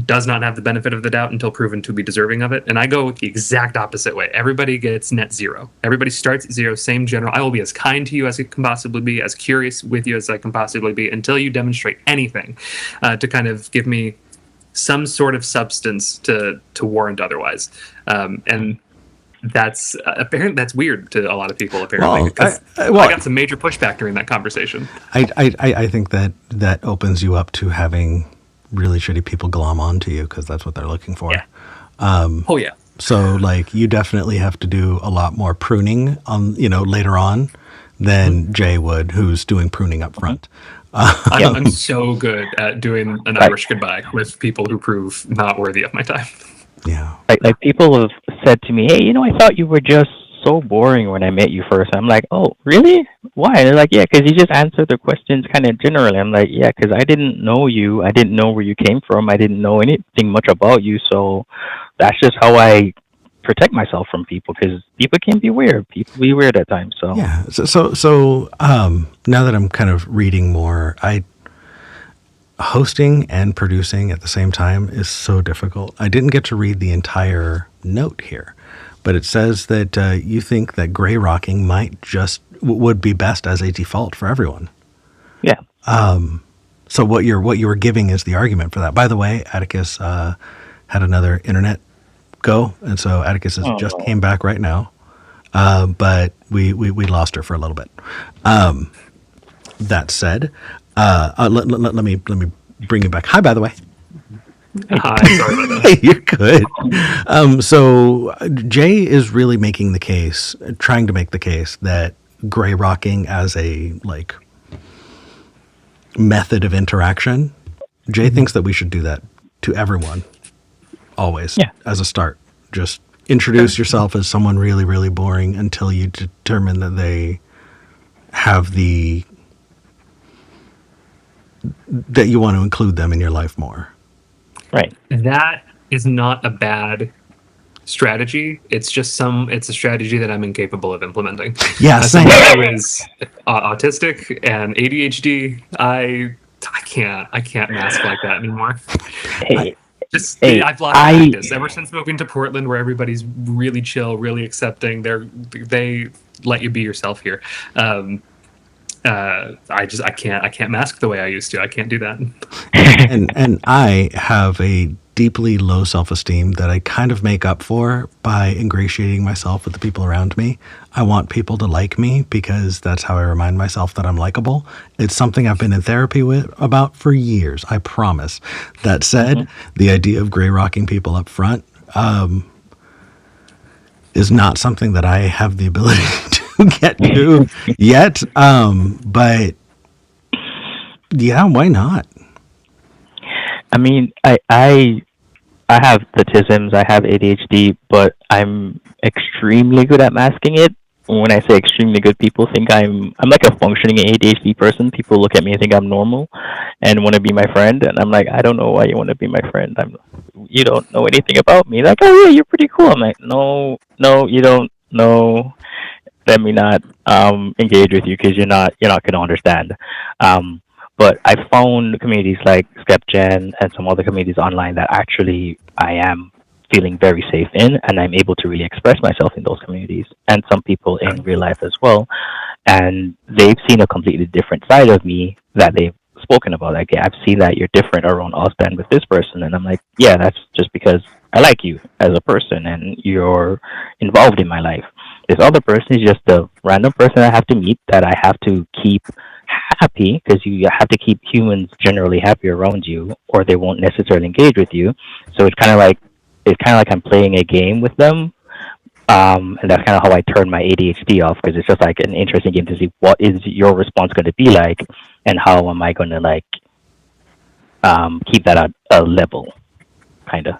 does not have the benefit of the doubt until proven to be deserving of it. And I go the exact opposite way. Everybody gets net zero. Everybody starts at zero, same general. I will be as kind to you as I can possibly be, as curious with you as I can possibly be, until you demonstrate anything to kind of give me some sort of substance to warrant otherwise. And that's apparently that's weird to a lot of people, apparently. I got some major pushback during that conversation. I think that opens you up to having really shitty people glom onto you, because that's what they're looking for. Yeah. Yeah. So like you definitely have to do a lot more pruning on, later on than Jay would, who's doing pruning up front. I'm so good at doing an Irish goodbye with people who prove not worthy of my time. Yeah. Like people have said to me, hey, I thought you were just so boring when I met you first. I'm like, oh, really? Why? And they're like, yeah, because you just answered the questions kind of generally. I'm like, yeah, because I didn't know you. I didn't know where you came from. I didn't know anything much about you. So that's just how I protect myself from people, because people can be weird. People be weird at times. So yeah. So now that I'm kind of reading more, hosting and producing at the same time is so difficult. I didn't get to read the entire note here, but it says that you think that gray rocking would be best as a default for everyone. Yeah. So what you were giving is the argument for that. By the way, Atticus had another internet go, and so Atticus just came back right now, but we lost her for a little bit. That said, let me bring you back. Hi, by the way. Hi, sorry about that. Hey, you're good. So Jay is really trying to make the case that gray rocking as a method of interaction, Jay thinks that we should do that to everyone, always, as a start. Just introduce yourself as someone really, really boring until you determine that they have that you want to include them in your life more. Right. That is not a bad strategy. It's just it's a strategy that I'm incapable of implementing. Yeah, someone who is autistic and ADHD, I can't mask like that anymore. I've lost practice ever since moving to Portland, where everybody's really chill, really accepting. They let you be yourself here. I can't mask the way I used to. I can't do that. and I have a deeply low self-esteem that I kind of make up for by ingratiating myself with the people around me. I want people to like me because that's how I remind myself that I'm likable. It's something I've been in therapy about for years, I promise. That said, the idea of gray rocking people up front is not something that I have the ability to get to yet. But yeah, why not? I mean, I have autisms, I have ADHD, but I'm extremely good at masking it. When I say extremely good, people think I'm like a functioning ADHD person. People look at me and think I'm normal and want to be my friend, and I'm like, I don't know why you want to be my friend. You don't know anything about me. Like, oh yeah, you're pretty cool. I'm like, no, you don't know. Let me not engage with you because you're not gonna understand. But I found communities like SKEPGEN and some other communities online that actually I am feeling very safe in, and I'm able to really express myself in those communities, and some people in real life as well. And they've seen a completely different side of me that they've spoken about. Like, yeah, I've seen that you're different around us than with this person. And I'm like, yeah, that's just because I like you as a person and you're involved in my life. This other person is just a random person I have to meet that I have to keep happy, because you have to keep humans generally happy around you or they won't necessarily engage with you. So it's kind of like I'm playing a game with them, And that's kind of how I turned my ADHD off, because it's just like an interesting game to see what is your response going to be like, and how am I going to like keep that at a level, kind of.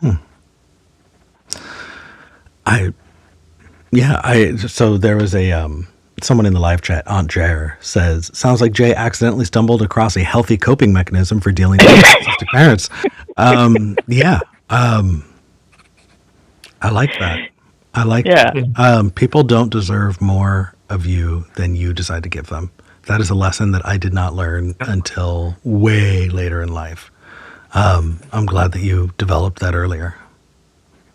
So there was a someone in the live chat, Aunt Jer, says, sounds like Jay accidentally stumbled across a healthy coping mechanism for dealing with autistic parents. I like that. I like that. People don't deserve more of you than you decide to give them. That is a lesson that I did not learn until way later in life. I'm glad that you developed that earlier.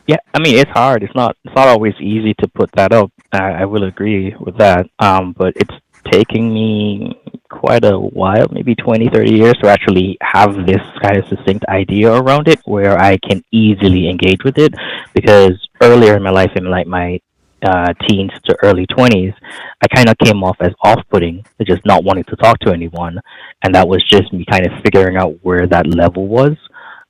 Yeah, I mean, it's hard. It's not always easy to put that up. I will agree with that. But it's taking me quite a while, maybe 20, 30 years, to actually have this kind of succinct idea around it where I can easily engage with it. Because earlier in my life, in like my teens to early 20s, I kind of came off as off-putting, just not wanting to talk to anyone. And that was just me kind of figuring out where that level was.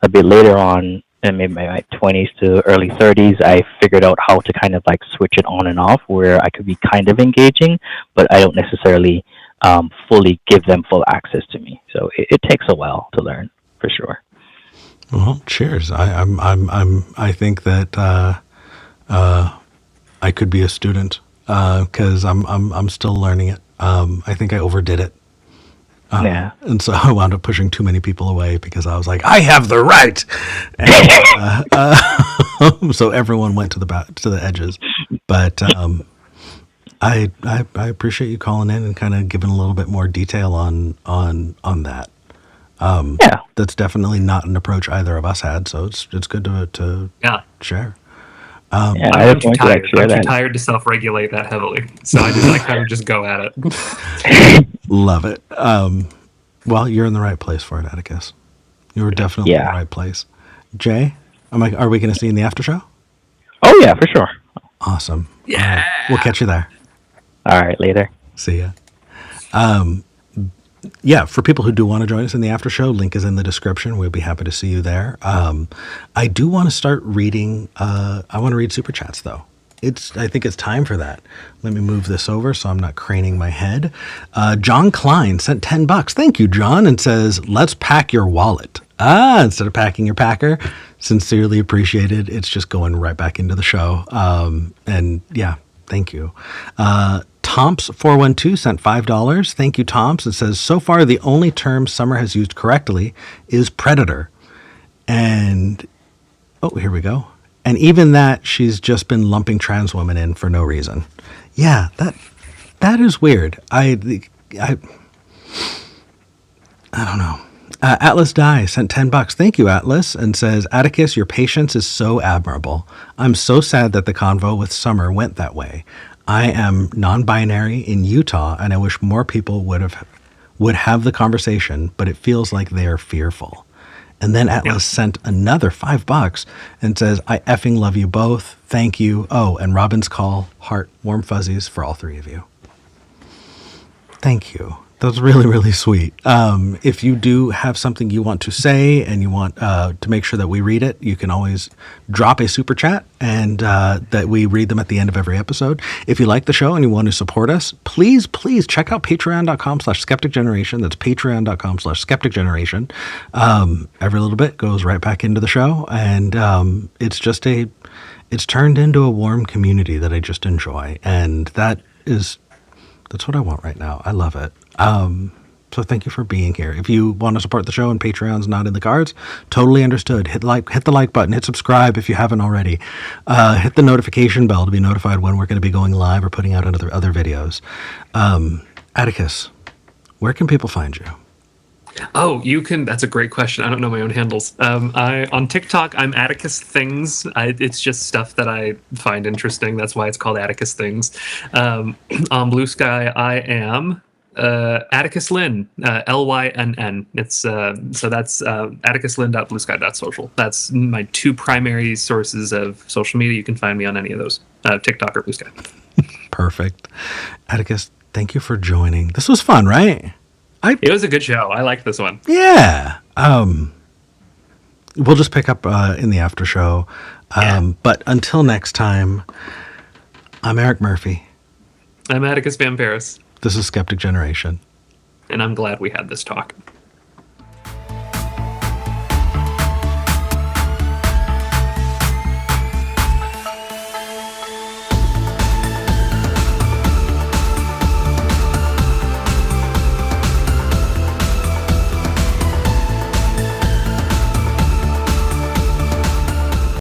A bit later on, in maybe my 20s to early 30s, I figured out how to kind of like switch it on and off, where I could be kind of engaging, but I don't necessarily fully give them full access to me. So it takes a while to learn, for sure. Well, cheers. I think that I could be a student because I'm still learning it. I think I overdid it. And so I wound up pushing too many people away because I was like, I have the right. And, so everyone went to the edges. But I appreciate you calling in and kind of giving a little bit more detail on that. That's definitely not an approach either of us had. So it's good to share. I'm too tired. I'm too tired to self-regulate that heavily, so I kind of just go at it. Love it. Well, you're in the right place for it, Atticus. You were definitely in the right place. Jay, are we going to see you in the after show? Oh yeah, for sure. Awesome. Yeah, we'll catch you there. All right, later. See ya. For people who do want to join us in the after show, link is in the description. We'll be happy to see you there. I do want to start reading. I want to read super chats though. I think it's time for that. Let me move this over so I'm not craning my head. John Klein sent $10. Thank you, John, and says, "Let's pack your wallet." Instead of packing your packer. Sincerely appreciated. It's just going right back into the show. Thank you. Tomps412 sent $5. Thank you, Tomps. It says, so far the only term Summer has used correctly is predator. And, here we go. And even that, she's just been lumping trans women in for no reason. Yeah, that is weird. I don't know. Atlas Die sent $10. Thank you, Atlas, and says, Atticus, your patience is so admirable. I'm so sad that the convo with Summer went that way. I am non-binary in Utah, and I wish more people would have the conversation, but it feels like they are fearful. And then Atlas sent another $5 and says, I effing love you both. Thank you. Oh, and Robin's call, heart, warm fuzzies for all three of you. Thank you. That was really, really sweet. If you do have something you want to say and you want to make sure that we read it, you can always drop a super chat and that we read them at the end of every episode. If you like the show and you want to support us, please check out patreon.com/Skeptic Generation. That's patreon.com/Skeptic Generation. Every little bit goes right back into the show. And it's turned into a warm community that I just enjoy. And that's what I want right now. I love it. So thank you for being here. If you want to support the show and Patreon's not in the cards, totally understood. Hit the like button, hit subscribe if you haven't already. Hit the notification bell to be notified when we're going to be going live or putting out other videos. Atticus, where can people find you? Oh, you can. That's a great question. I don't know my own handles. On TikTok, I'm Atticus Things. It's just stuff that I find interesting. That's why it's called Atticus Things. On Blue Sky, I am Atticus Lynn, Lynn. It's so that's atticuslynn.bluesky.social. That's my two primary sources of social media. You can find me on any of those, TikTok or Blue Sky. Perfect. Atticus, thank you for joining. This was fun, right? It was a good show. I liked this one. Yeah. We'll just pick up in the after show. But until next time, I'm Eric Murphy. I'm Atticus Van Paris. This is Skeptic Generation. And I'm glad we had this talk.